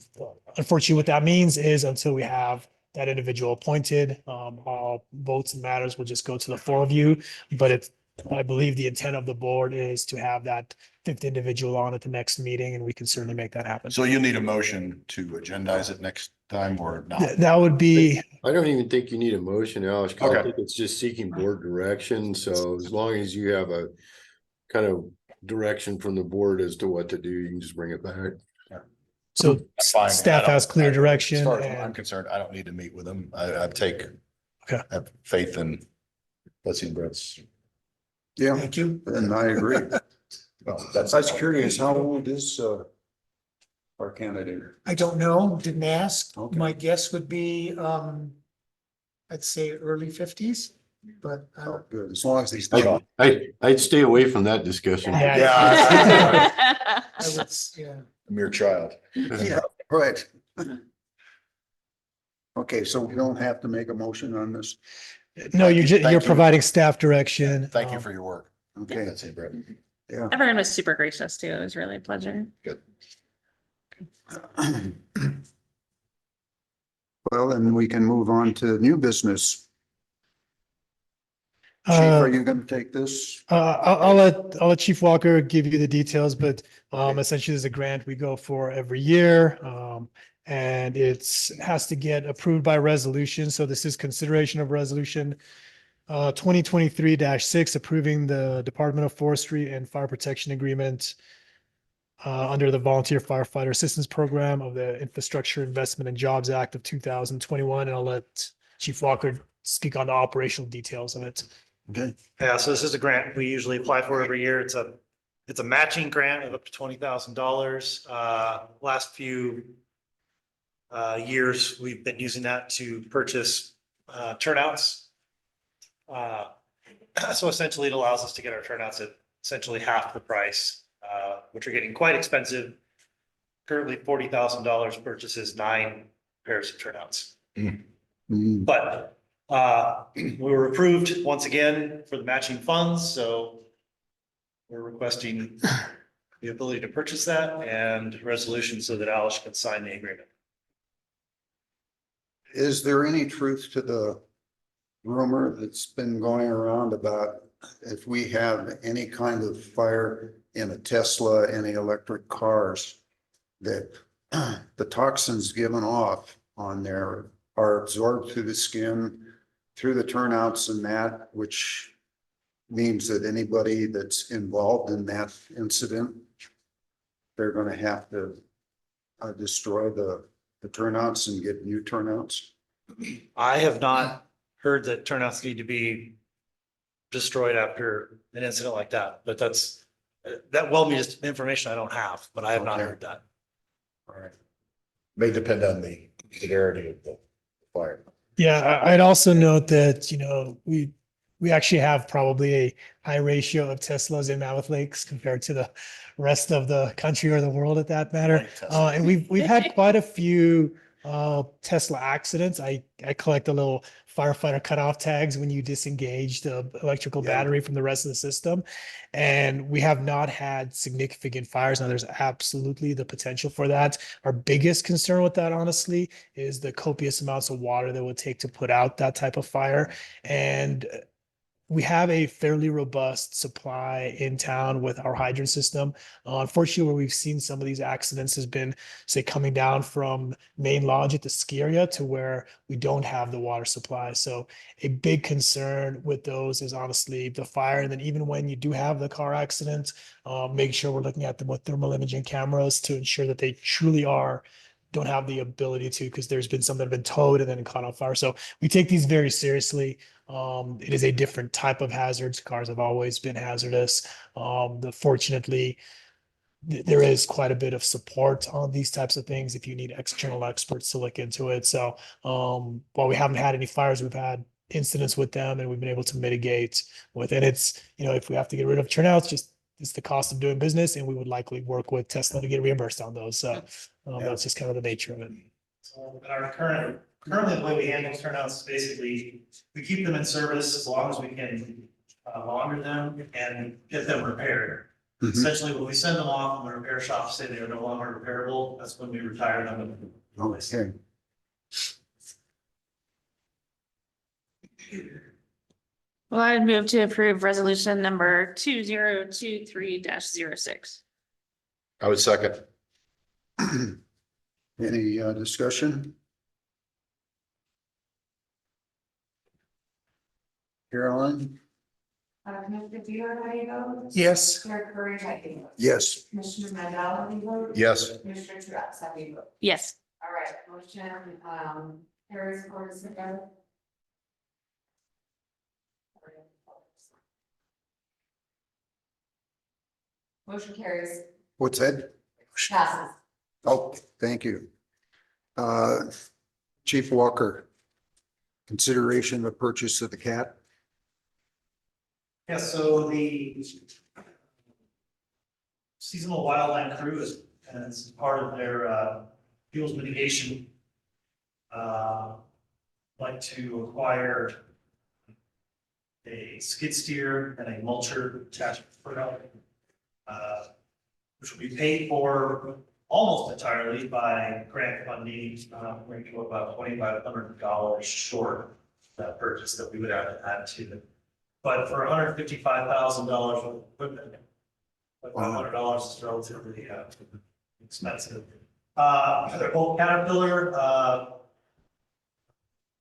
unfortunately, what that means is until we have that individual appointed, all votes and matters will just go to the four of you. But I believe the intent of the board is to have that fifth individual on at the next meeting, and we can certainly make that happen. So you need a motion to agendize it next time or not? That would be, I don't even think you need a motion, Alex, 'cause I Okay. think it's just seeking board direction, so as long as you have a kind of direction from the board as to what to do, you can just bring it back. so That's fine. staff I don't- has clear As direction far as I'm and, concerned, I don't need to meet with them. I take. Okay. Have faith in Betsy and Brett's. Yeah, Thank you. and I agree. Well, that's. I was curious, how old is our candidate? I don't know, didn't ask. Okay. My guess would be, I'd say early fifties, but I Oh, don't. good, as long as he's. I'd stay away from that discussion. yeah. Yeah. I would, yeah. A mere child. Yeah, right. Okay, so we don't have to make a motion on this. No, Thank you're you. providing staff direction. Thank you for your work. Okay, Betsy and Brett. yeah. Everyone was super gracious too. It was really a pleasure. Good. Well, then we can move on to new business. Chief, are you gonna take this? I'll let Chief Walker give you the details, but essentially there's a grant we go for every year. And has to get approved by resolution. So this is consideration of resolution 2023-6, approving the Department of Forestry and Fire Protection Agreement under the Volunteer Firefighter Assistance Program of the Infrastructure Investment and Jobs Act of 2021. And I'll let Chief Walker speak on the operational details of it. Okay, Yeah, so this is a grant we usually apply for every year. It's a matching grant of up to $20,000. Last few years, we've been using that to purchase turnouts. So essentially it allows us to get our turnouts at essentially half the price, which are getting quite expensive. Currently $40,000 purchases 9 pairs of turnouts. Mm, But we were approved once again for the matching funds, so we're requesting the ability to purchase that and resolution so that Alice can sign the agreement. is there any truth to the rumor that's been going around about if we have any kind of fire in a Tesla, any electric cars, that the toxins given off on there are absorbed through the skin, through the turnouts and that, which means that anybody that's involved in that incident, they're gonna have to destroy the turnouts and get new turnouts? I have not heard that turnouts need to be destroyed after an incident like that, but that well be just information I don't have, but I have not Okay. heard that. All right. May depend on the severity of the fire. Yeah, I'd also note that, we actually have probably a high ratio of Teslas in Mammoth Lakes compared to the rest of the country or the world at that matter. And we've had quite a few Tesla accidents. I collect the little firefighter cutoff tags when you disengage the electrical Yeah. battery from the rest of the system. And we have not had significant fires. Now, there's absolutely the potential for that. Our biggest concern with that, honestly, is the copious amounts of water that would take to put out that type of fire. And we have a fairly robust supply in town with our hydrant system. Unfortunately, where we've seen some of these accidents has been, say, coming down from main lodge at the ski area to where we don't have the water supply. So a big concern with those is honestly the fire. And then even when you do have the car accident, make sure we're looking at them with thermal imaging cameras to ensure that they truly don't have the ability to, because there's been some that have been towed and then caught on fire. So we take these very seriously. It is a different type of hazards. Cars have always been hazardous. Fortunately, there is quite a bit of support on these types of things if you need external experts to look into it. So while we haven't had any fires, we've had incidents with them and we've been able to mitigate with it. It's, if we have to get rid of turnouts, it's the cost of doing business, and we would likely work with Tesla to get reimbursed on those. So that's just kind of the nature of it. So currently the way we handle turnouts is basically, we keep them in service as long as we can monitor them and get them repaired. Mhm. Essentially, when we send them off and the repair shops say they are no longer repairable, that's when we retire them and replace them. Okay, Well, I'd move to approve resolution number 2023-06. I would second. any discussion? Caroline? Commissioner Bueller, how do you vote? Yes, Commissioner Curry, how do you vote? Yes. Commissioner Mandel, how do you vote? Yes. Commissioner Truax, how do you vote? Yes. All right, motion, carries 4-0. Motion carries, What's that? passes. Oh, thank you. Chief Walker. Consideration of purchase of the cat. Yeah, so the seasonal wildland crew is, as part of their fuels mitigation, like to acquire a skid steer and a mulcher attachment for it, which will be paid for almost entirely by grant funding. We're going to go about $2,500 short of that purchase that we would have to add to it. But for $155,000 of equipment, $500 is relatively expensive. They're both Caterpillar.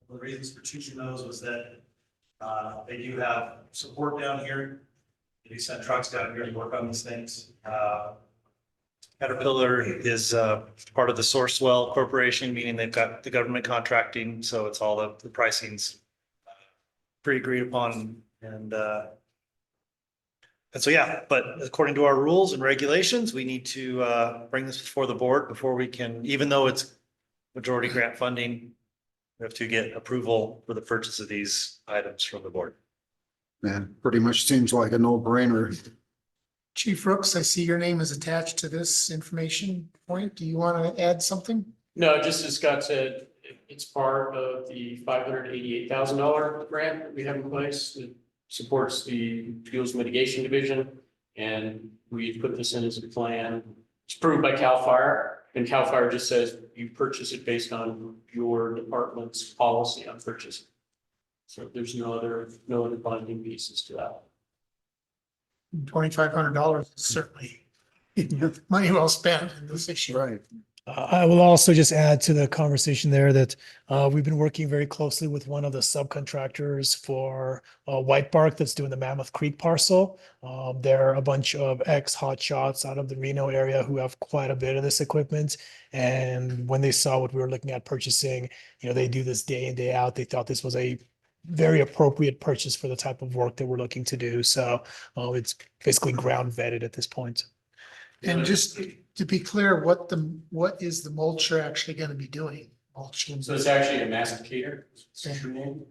The reasons for choosing those was that they do have support down here. They do send trucks down here to work on these things. Caterpillar is part of the Sourcewell Corporation, meaning they've got the government contracting, so it's all the pricing's pre-agreed upon. And so, yeah, but according to our rules and regulations, we need to bring this before the board before we can, even though it's majority grant funding, we have to get approval for the purchase of these items from the board. Man, pretty much seems like a no-brainer. Chief Brooks, I see your name is attached to this information point. Do you want to add something? No, just as Scott said, it's part of the $588,000 grant that we have in place that supports the fuels mitigation division. And we put this in as a plan. It's approved by CAL FIRE, and CAL FIRE just says you purchase it based on your department's policy on purchasing. So there's no other binding pieces to that. $2,500 is certainly money well spent in this issue. Right. I will also just add to the conversation there that we've been working very closely with one of the subcontractors for White Bark that's doing the Mammoth Creek parcel. They're a bunch of ex-hot shots out of the Reno area who have quite a bit of this equipment. And when they saw what we were looking at purchasing, they do this day in, day out. They thought this was a very appropriate purchase for the type of work that we're looking to do. So it's basically ground vetted at this point. And just to be clear, what is the mulcher actually going to be doing? Mulching. So it's actually a masticator, it's the true name.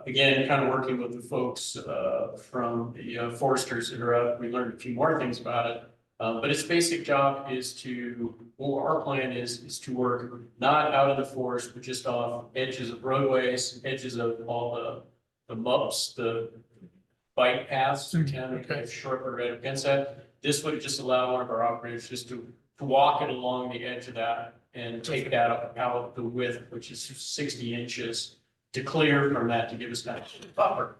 Again, kind of working with the folks from the foresters that are up, we learned a few more things about it. But its basic job is our plan is to work not out in the forest, but just off edges of roadways, edges of all the MUPs, the bike paths through town, kind of short right against that. This would just allow one of our operators just to walk it along the edge of that and take that out the width, which is 60 inches, to clear from that to give us that buffer.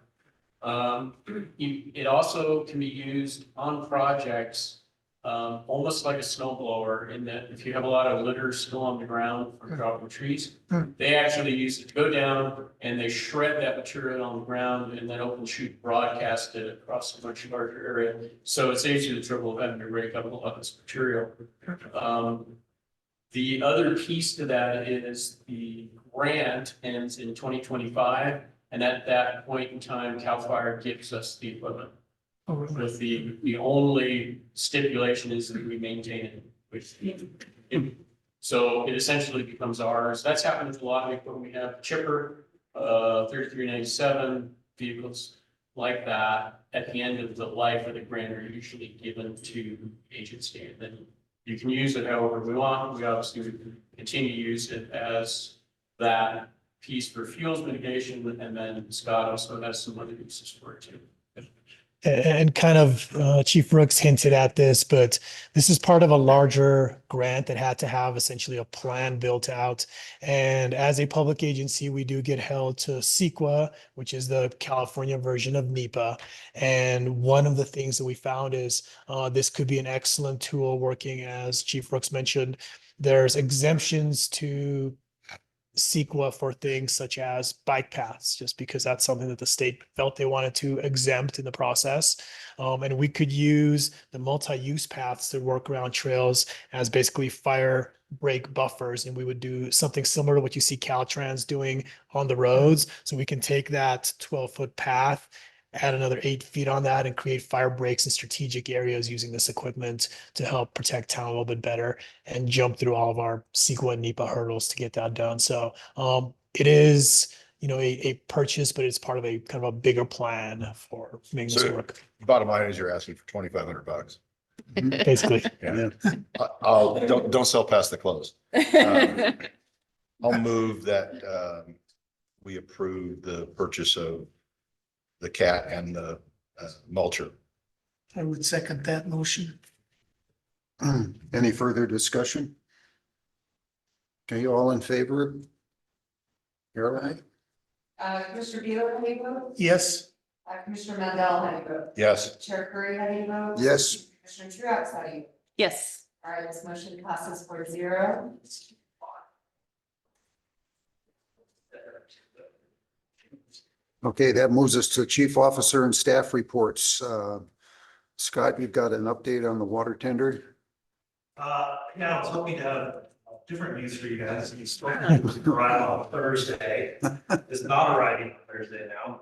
It also can be used on projects almost like a snow blower, in that if you have a lot of litter still on the ground from dropping trees, they actually use it to go down and they shred that material on the ground and then open chute broadcast it across a much larger area. So it saves you the trouble of having to rake up a lot of this material. The other piece to that is the grant ends in 2025, and at that point in time, CAL FIRE gives us the equipment. With the only stipulation is that we maintain it, so it essentially becomes ours. That's happened with a lot of equipment. We have chipper, 3397 vehicles like that. At the end of the life of the grant are usually given to agency, and then You can use it however we want. We obviously continue to use it as that piece for fuels mitigation, and then Scott also has some other uses for it too. And kind of Chief Brooks hinted at this, but this is part of a larger grant that had to have essentially a plan built out. And as a public agency, we do get held to CEQA, which is the California version of NEPA. And one of the things that we found is this could be an excellent tool working, as Chief Brooks mentioned. There's exemptions to CEQA for things such as bike paths, just because that's something that the state felt they wanted to exempt in the process. And we could use the multi-use paths to work around trails as basically fire break buffers. And we would do something similar to what you see Caltrans doing on the roads. So we can take that 12-foot path, add another 8 feet on that, and create fire breaks in strategic areas using this equipment to help protect town a little bit better and jump through all of our CEQA and NEPA hurdles to get that done. So it is, a purchase, but it's part of a kind of a bigger plan for making this So- work, Bottom line is you're asking for $2,500. basically. Yeah. Don't sell past the close. I'll move that we approve the purchase of the cat and the mulcher. I would second that motion. Any further discussion? Okay, all in favor? Caroline? Commissioner Beal, how do you vote? Yes, Commissioner Mandel, how do you vote? Yes. Chair Curry, how do you vote? Yes. Commissioner Truax, how do you vote? Yes. All right, this motion passes 4-0. Okay, that moves us to chief officer and staff reports. Scott, you've got an update on the water tender? Yeah, I was hoping to have different news for you guys. You supposed to arrive on Thursday. It's not arriving on Thursday now.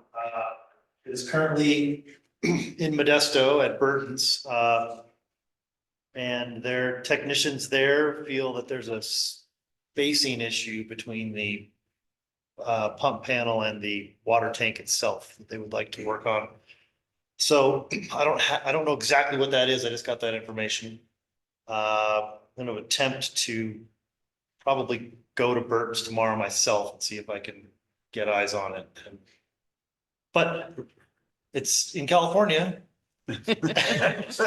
It is currently in Modesto at Burton's. And their technicians there feel that there's a spacing issue between the pump panel and the water tank itself that they would like to work on. So I don't know exactly what that is. I just got that information. I'm going to attempt to probably go to Burton's tomorrow myself and see if I can get eyes on it. But it's in California. It's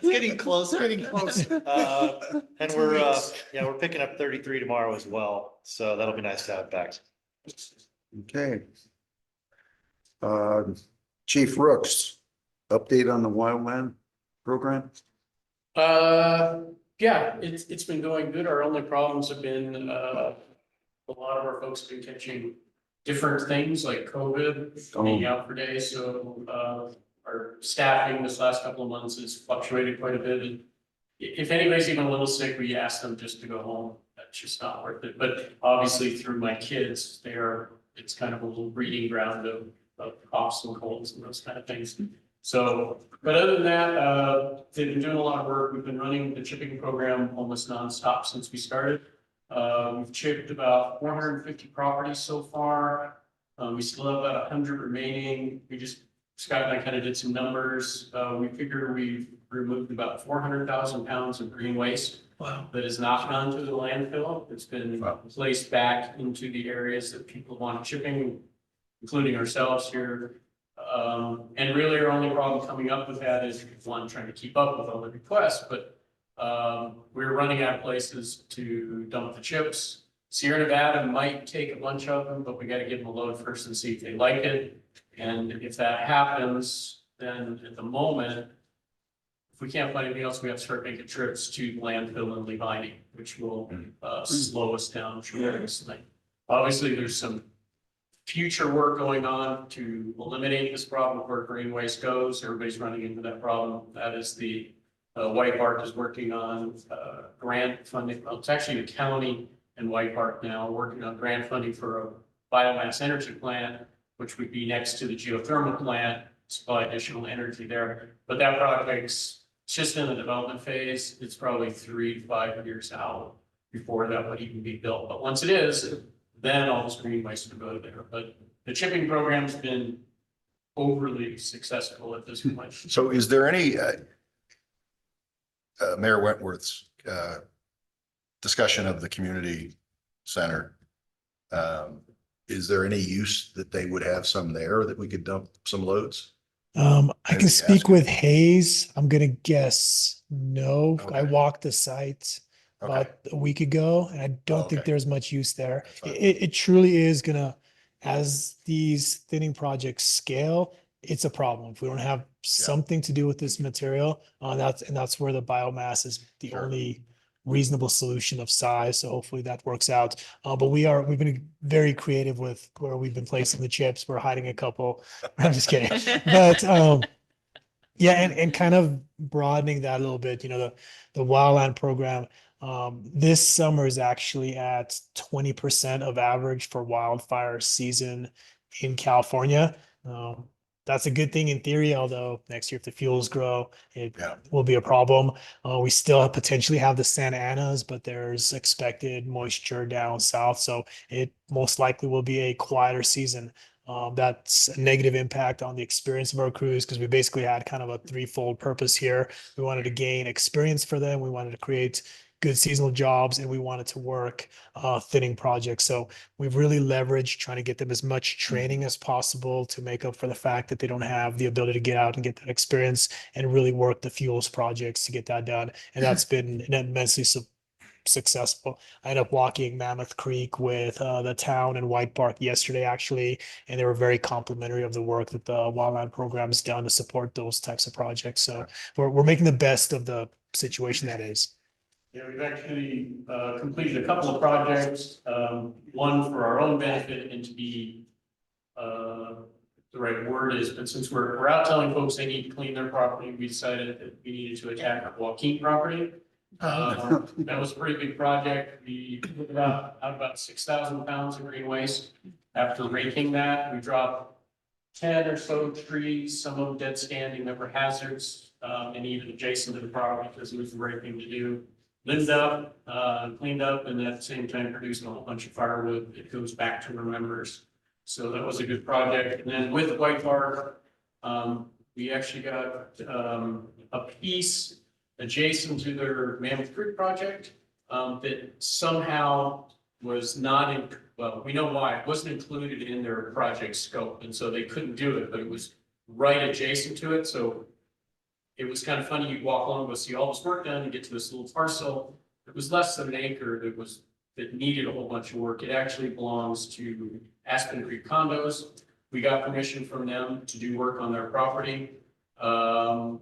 getting closer. And we're picking up 33 tomorrow as well. So that'll be nice to have back. Okay. Chief Rooks, update on the wildland program? Yeah, it's been going good. Our only problems have been, a lot of our folks have been catching different things like COVID, being out for days. So, our staffing this last couple of months has fluctuated quite a bit. And if anybody's even a little sick, we ask them just to go home. That's just not worth it. But obviously through my kids, it's kind of a little breeding ground of coughs and colds and those kind of things. So, but other than that, they've been doing a lot of work. We've been running the chipping program almost nonstop since we started. We've chipped about 450 properties so far. We still have about 100 remaining. Scott and I kind of did some numbers. We figured we've removed about 400,000 pounds of green waste. Wow. That has not gone to the landfill. It's been placed back into the areas that people want chipping, including ourselves here. And really our only problem coming up with that is one, trying to keep up with all the requests, but we're running out of places to dump the chips. Sierra Nevada might take a bunch of them, but we got to give them a load first and see if they like it. And if that happens, then at the moment, if we can't find anything else, we have to start making trips to landfill and Levining, which will slow us down tremendously. Obviously, there's some future work going on to eliminate this problem of where green waste goes. Everybody's running into that problem. That is the White Bark is working on grant funding. Well, it's actually the county and White Bark now working on grant funding for a biomass energy plant, which would be next to the geothermal plant, supply additional energy there. But that project's just in the development phase. It's probably 3 to 5 years out before that would even be built. But once it is, then all this green waste will go there. But the chipping program's been overly successful at this point. So is there any, Mayor Wentworth's discussion of the community center. Is there any use that they would have some there that we could dump some loads? I Maybe can speak ask with him. Hayes. I'm gonna guess no. I Okay. walked the site Okay, about a week ago, and I don't think Okay. there's much use there. That's fine. It truly is gonna, as these thinning projects scale, it's a problem. If we don't have something to do with this material, that's where the biomass is the Sure. only reasonable solution of size. So hopefully that works out. But we've been very creative with where we've been placing the chips. We're hiding a couple. I'm just kidding. But yeah, and kind of broadening that a little bit, the wildland program. This summer is actually at 20% of average for wildfire season in California. That's a good thing in theory, although next year if the fuels grow, it Yeah. will be a problem. We still potentially have the Santa Anas, but there's expected moisture down south, so it most likely will be a quieter season. That's a negative impact on the experience of our crews because we basically had kind of a threefold purpose here. We wanted to gain experience for them. We wanted to create good seasonal jobs, and we wanted to work thinning projects. So we've really leveraged trying to get them as much training as possible to make up for the fact that they don't have the ability to get out and get that experience and really work the fuels projects to get that done. And that's been immensely successful. I ended up walking Mammoth Creek with the town and White Park yesterday, actually, and they were very complimentary of the work that the wildland program has done to support those types of projects. So we're making the best of the situation that is. Yeah, we've actually completed a couple of projects, one for our own benefit and to be the right word is, but since we're out telling folks they need to clean their property, we decided that we needed to attack our Joaquin property. That was a pretty big project. We put about 6,000 pounds of green waste. After raking that, we dropped 10 or so trees, some of them dead standing that were hazards, and even adjacent to the property because it was the right thing to do. Limbed up, cleaned up, and at the same time produced a whole bunch of firewood that goes back to our members. So that was a good project. And then with White Park, we actually got a piece adjacent to their Mammoth Creek project that somehow was not in, well, we know why, it wasn't included in their project scope, and so they couldn't do it, but it was right adjacent to it, so it was kind of funny, you'd walk along, go see all this work done, and get to this little parcel. It was less than an acre that needed a whole bunch of work. It actually belongs to Aspen Creek Condos. We got permission from them to do work on their property.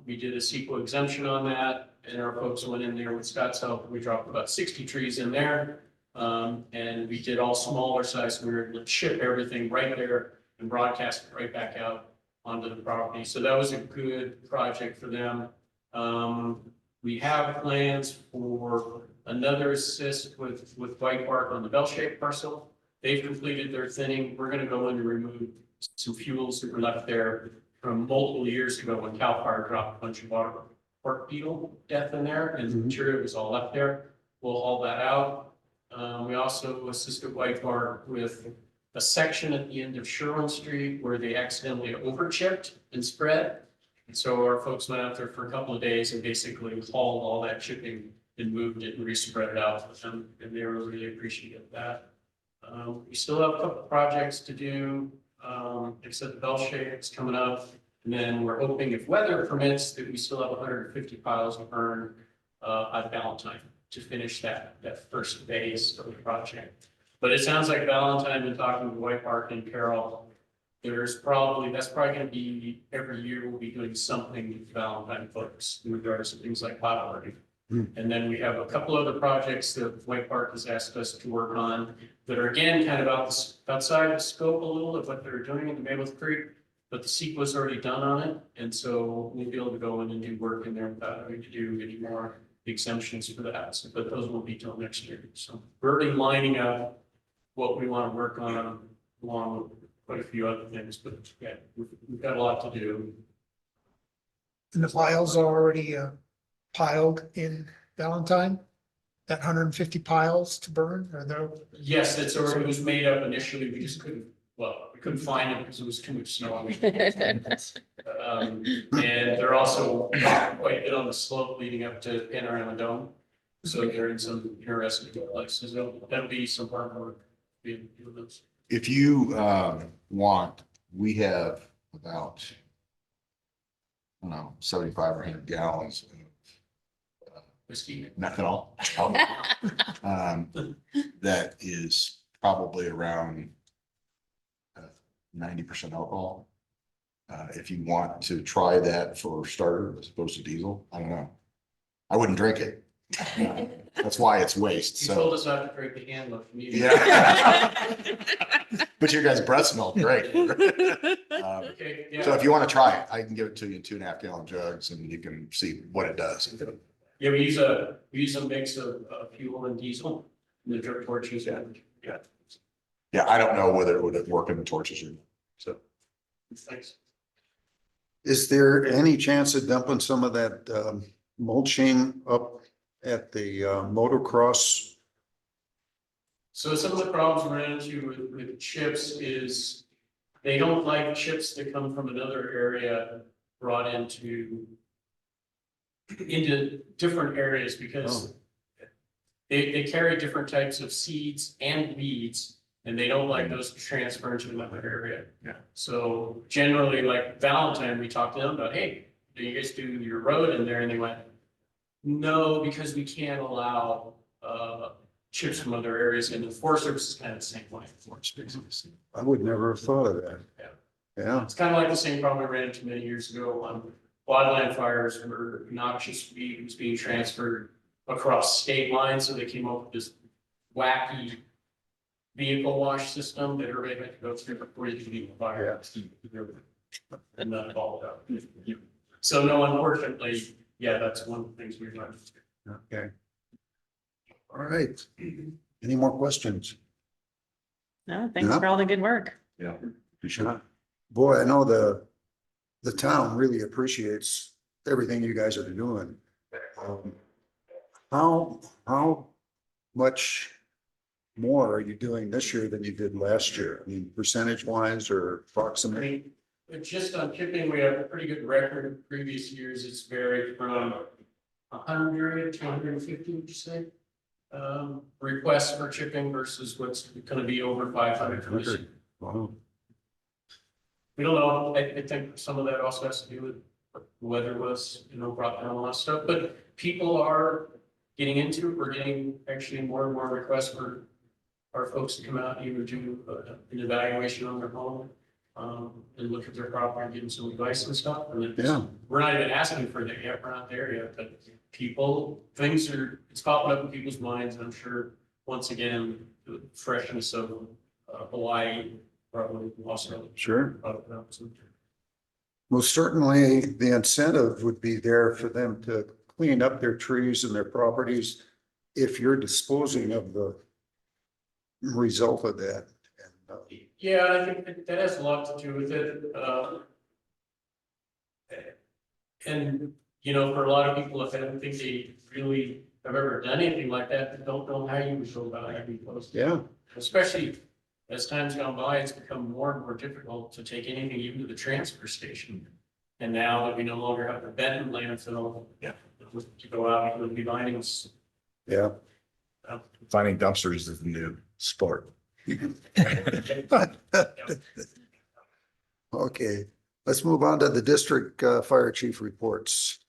We did a CEQA exemption on that, and our folks went in there with Scott's help. We dropped about 60 trees in there. And we did all smaller size. We were able to ship everything right there and broadcast it right back out onto the property. So that was a good project for them. We have plans for another assist with White Park on the bell-shaped parcel. They've completed their thinning. We're gonna go in and remove some fuels that were left there from multiple years ago when CAL FIRE dropped a bunch of water pork beetle death in there, and the material was all left there. We'll haul that out. We also assisted White Park with a section at the end of Sherwin Street where they accidentally overchipped and spread. And so our folks went out there for a couple of days and basically hauled all that chipping and moved it and respread it out with them, and they were really appreciative of that. We still have a couple of projects to do. Except the bell shape's coming up, and then we're hoping if weather permits that we still have 150 piles to burn at Valentine to finish that first phase of the project. But it sounds like Valentine, been talking to White Park and Carol, that's probably gonna be, every year we'll be doing something with Valentine folks in regards to things like pottery. And then we have a couple other projects that White Park has asked us to work on that are again, kind of outside the scope a little of what they're doing in the Mammoth Creek, but the CEQA was already done on it. And so we'll be able to go in and do work in there without having to do any more exemptions for that. So, but those won't be till next year. So we're already lining up what we want to work on along with quite a few other things, but yeah, we've got a lot to do. And the piles are already piled in Valentine, that 150 piles to burn, or there? Yes, it was made up initially. We just couldn't, we couldn't find it because it was too much snow. And they're also quite a bit on the slope leading up to Panorama Dome. So they're in some interesting places. That'll be some hard work. Being doing those. If you want, we have about, I don't know, 75 or 100 gallons of Whiskey. methanol. That is probably around 90% alcohol. If you want to try that for starter as opposed to diesel, I don't know. I wouldn't drink it. That's why it's waste. You told So, us not to drink the hand look. yeah. But your guys' breath smelled great. Okay, So yeah, if you want to try it, I can give it to you in 2.5 gallon jugs and you can see what it does. yeah, we use a mix of fuel and diesel in the drip torches. Yeah. Yeah, I don't know whether it would work in the torches or not. So Thanks. Is there any chance of dumping some of that mulching up at the motocross? So some of the problems we ran into with chips is they don't like chips that come from another area brought into different areas because they carry different types of seeds and weeds, and they don't like those to transfer into another area. Yeah. So generally, like Valentine, we talked to them about, hey, do you guys do your road in there? And they went, no, because we can't allow chips from other areas, and the Forest Service is kind of the same way. I would never have thought of that. Yeah. Yeah, It's kind of like the same problem we ran into many years ago on wildland fires where noxious weed was being transferred across state lines, so they came up with this wacky vehicle wash system that everybody had to go through before you could be a fire. And that all out. So no, unfortunately, yeah, that's one of the things we learned. okay. All right. Any more questions? No, thanks for all the good work. yeah. Boy, I know the town really appreciates everything you guys are doing. How much more are you doing this year than you did last year? I mean, percentage wise or approximately? But just on chipping, we have a pretty good record of previous years. It's varied from 100 to 150, would you say? Requests for chipping versus what's gonna be over 500 for this year. Wow. We don't know. I think some of that also has to do with what the weather was, brought down a lot of stuff, but people are getting into it. We're getting actually more and more requests for our folks to come out and either do an evaluation on their home, and look at their property, give them some advice and stuff. And we're not even asking for that yet. We're not there yet, but it's popping up in people's minds. And I'm sure, once again, the freshness of Hawaii probably also. Sure. Most certainly, the incentive would be there for them to clean up their trees and their properties if you're disposing of the result of that. Yeah, I think that has a lot to do with it. And, for a lot of people, if I don't think they really have ever done anything like that, they don't know how you would go about having close. Yeah, Especially as time's gone by, it's become more and more difficult to take anything even to the transfer station. And now that we no longer have the Benton landfill. Yeah. To go out and be binding. yeah. Finding dumpsters is the new sport. Okay, let's move on to the district fire chief reports.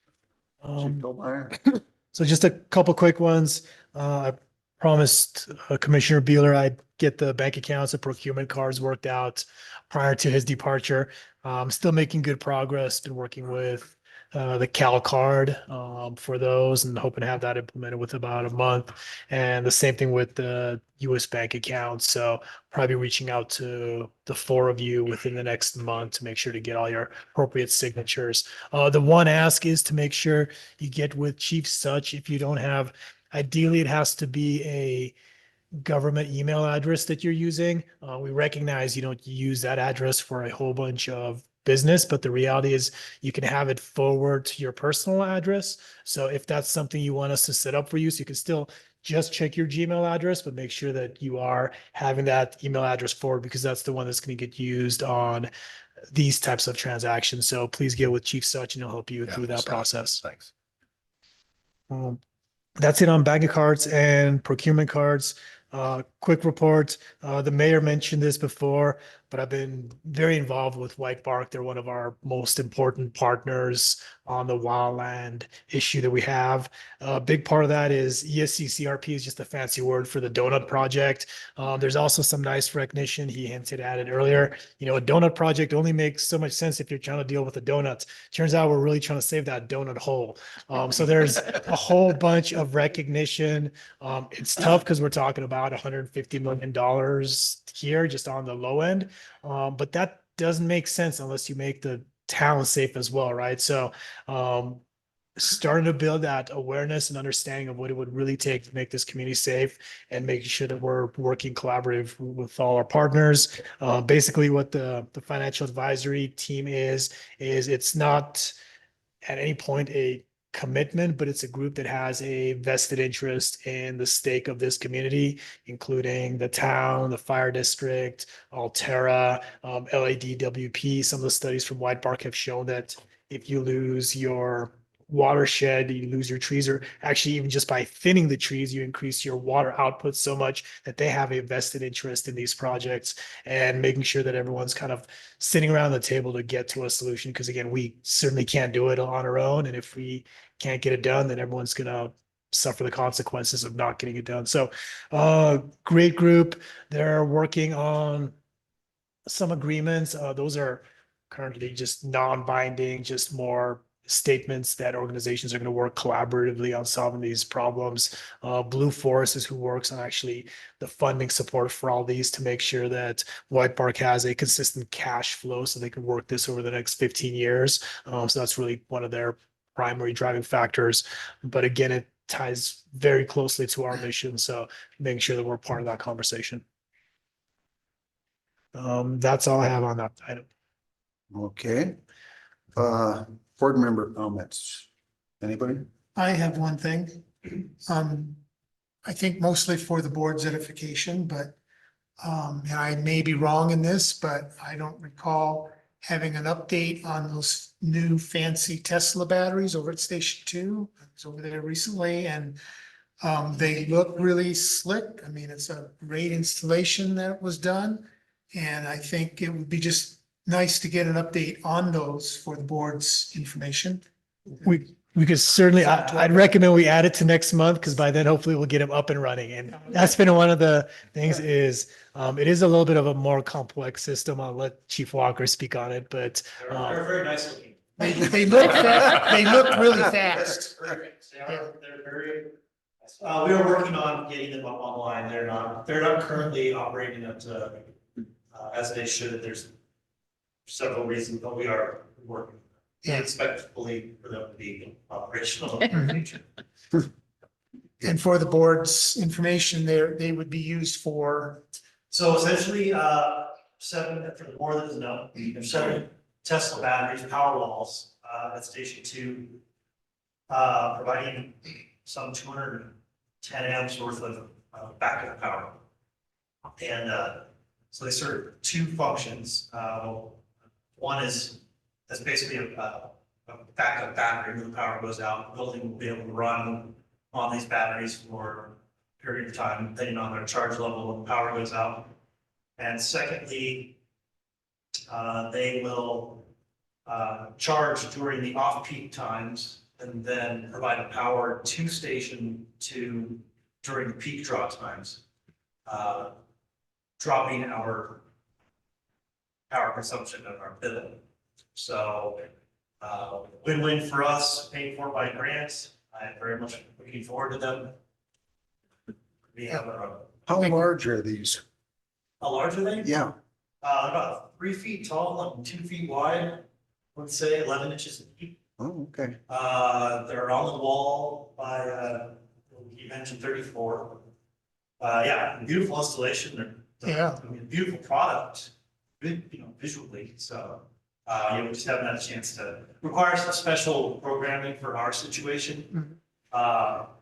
Chief Um, Dolmeyer? So just a couple quick ones. I promised Commissioner Beeler I'd get the bank accounts and procurement cards worked out prior to his departure. Still making good progress. Been working with the Cal card for those and hoping to have that implemented with about a month. And the same thing with the US bank accounts. So probably reaching out to the 4 of you within the next month to make sure to get all your appropriate signatures. The one ask is to make sure you get with Chief Such. If you don't have, ideally it has to be a government email address that you're using. We recognize you don't use that address for a whole bunch of business, but the reality is you can have it forward to your personal address. So if that's something you want us to set up for you, so you can still just check your Gmail address, but make sure that you are having that email address forward because that's the one that's going to get used on these types of transactions. So please get with Chief Such and he'll help you Yeah, through that so, process. Thanks. That's it on bank cards and procurement cards. Quick report. The mayor mentioned this before, but I've been very involved with White Bark. They're one of our most important partners on the wildland issue that we have. A big part of that is ESC CRP is just a fancy word for the donut project. There's also some nice recognition. He hinted at it earlier. You know, a donut project only makes so much sense if you're trying to deal with the donuts. Turns out we're really trying to save that donut hole. So there's a whole bunch of recognition. It's tough because we're talking about $150 million here just on the low end. But that doesn't make sense unless you make the town safe as well, right? So starting to build that awareness and understanding of what it would really take to make this community safe and making sure that we're working collaborative with all our partners. Basically what the financial advisory team is it's not at any point a commitment, but it's a group that has a vested interest in the stake of this community, including the town, the fire district, Alterra, LADWP. Some of the studies from White Bark have shown that if you lose your watershed, you lose your trees, or actually even just by thinning the trees, you increase your water output so much that they have a vested interest in these projects and making sure that everyone's kind of sitting around the table to get to a solution. Because again, we certainly can't do it on our own. And if we can't get it done, then everyone's going to suffer the consequences of not getting it done. So great group. They're working on some agreements. Those are currently just non-binding, just more statements that organizations are going to work collaboratively on solving these problems. Blue Forest is who works on actually the funding support for all these to make sure that White Bark has a consistent cash flow so they can work this over the next 15 years. So that's really one of their primary driving factors. But again, it ties very closely to our mission. So making sure that we're part of that conversation. That's all I have on that item. Okay. Board member comments. Anybody? I have one thing. I think mostly for the board's edification, but and I may be wrong in this, but I don't recall having an update on those new fancy Tesla batteries over at Station 2. I was over there recently and they look really slick. I mean, it's a great installation that was done. And I think it would be just nice to get an update on those for the board's information. We could certainly, I'd recommend we add it to next month because by then hopefully we'll get them up and running. And that's been one of the things is it is a little bit of a more complex system. I'll let Chief Walker speak on it, but They're very nice looking. They look fast, they look really fast. Perfect. They're very. We are working on getting them up online. They're not currently operating at, as they should. There's several reasons, but we are working. We expect fully for them to be operational in the future. And for the board's information there, they would be used for. So essentially, seven, for the board that doesn't know, there's 7 Tesla batteries, power walls, at Station 2, providing some 210 amps worth of backup power. And so they serve 2 functions. One is that's basically a backup battery. When the power goes out, the building will be able to run on these batteries for a period of time, depending on their charge level when the power goes out. And secondly, they will charge during the off-peak times and then provide power to Station 2 during the peak draw times, dropping our power consumption and our bill. So win-win for us, paid for by grants. I'm very much looking forward to them. We have How large are these? a larger thing? Yeah. About 3 feet tall and 2 feet wide. Let's say 11 inches deep. Oh, okay. They're on the wall by, you mentioned 34. Yeah, beautiful installation. Yeah. I mean, beautiful product, visually. So, we just haven't had a chance to, require some special programming for our situation.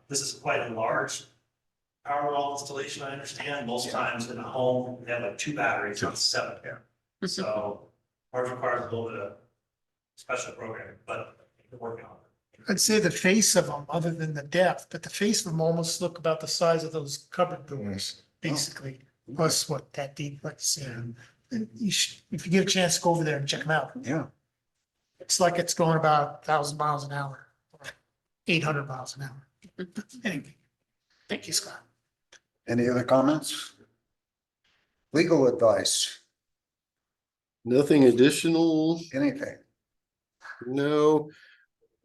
This is quite a large power wall installation, I understand. Most times in a home, they have like 2 batteries, not 7. So, Ours requires a little bit of special programming, but we're working on it. I'd say the face of them, other than the depth, but the face of them almost look about the size of those cupboard doors, basically. Plus what, that deep, let's see. And you should, if you get a chance, go over there and check them out. Yeah. It's like it's going about 1,000 miles an hour, or 800 miles an hour. Anyway, thank you, Scott. Any other comments? Legal advice, Nothing additional, anything? no.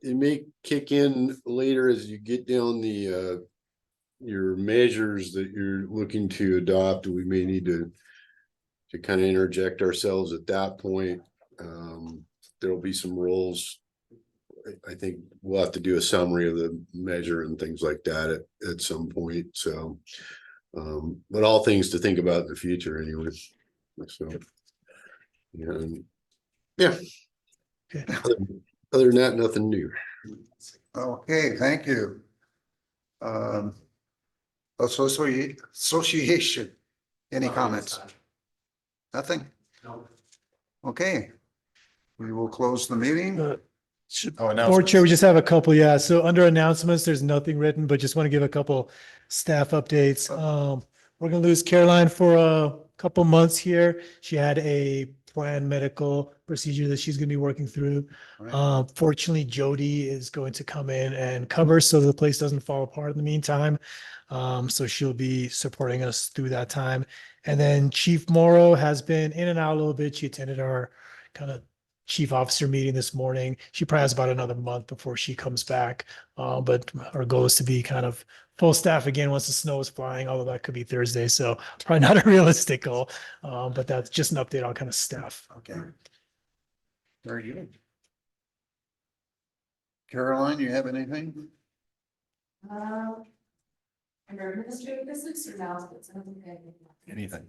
It may kick in later as you get down the your measures that you're looking to adopt. We may need to kind of interject ourselves at that point. There'll be some roles. I think we'll have to do a summary of the measure and things like that at some point. So, but all things to think about in the future anyway. So, and yeah. Okay. Other than that, nothing new. Okay, thank you. Association, any comments? Nothing? No. Okay. We will close the meeting. Board Chair, we just have a couple, yeah. So under announcements, there's nothing written, but just want to give a couple staff updates. We're gonna lose Caroline for a couple months here. She had a planned medical procedure that she's gonna be working through. Right. Fortunately, Jody is going to come in and cover so the place doesn't fall apart in the meantime. So she'll be supporting us through that time. And then Chief Morrow has been in and out a little bit. She attended our kind of chief officer meeting this morning. She probably has about another month before she comes back. But our goal is to be kind of full staff again once the snow is flying, although that could be Thursday. So probably not a realistic goal. But that's just an update on kind of staff. Okay. Very good. Caroline, you have anything? Under administrative business or now? Anything.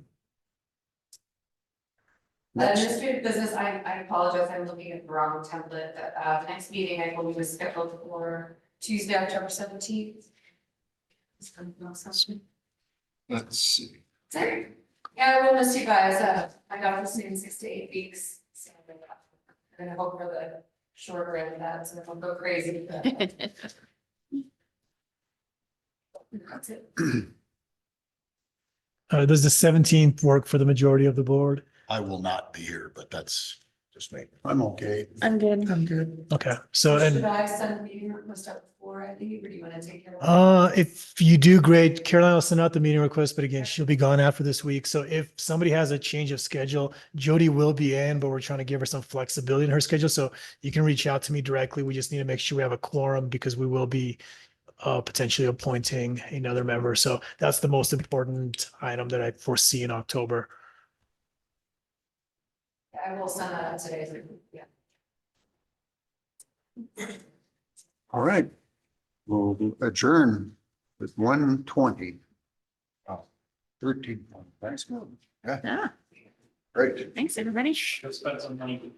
Next. Administrative business, I apologize, I'm looking at the wrong template. The next meeting I believe is scheduled for Tuesday, October 17th. Let's see. Sorry. Yeah, I will miss you guys. I got this in 6 to 8 weeks. So and I hope for the shorter end of that, so it won't go crazy. But that's it. Does the 17th work for the majority of the board? I will not be here, but that's just me. I'm okay. I'm good. I'm good. Okay, so Should and I send a meeting request out before I leave, or do you want to take care of it? if you do, great. Caroline will send out the meeting request, but again, she'll be gone after this week. So if somebody has a change of schedule, Jody will be in, but we're trying to give her some flexibility in her schedule. So you can reach out to me directly. We just need to make sure we have a quorum because we will be potentially appointing another member. So that's the most important item that I foresee in October. I will send that out today. Yeah. All right. We'll adjourn with 1:20. Oh. 13. Thanks. Yeah, Great. thanks, everybody. Go spend some money.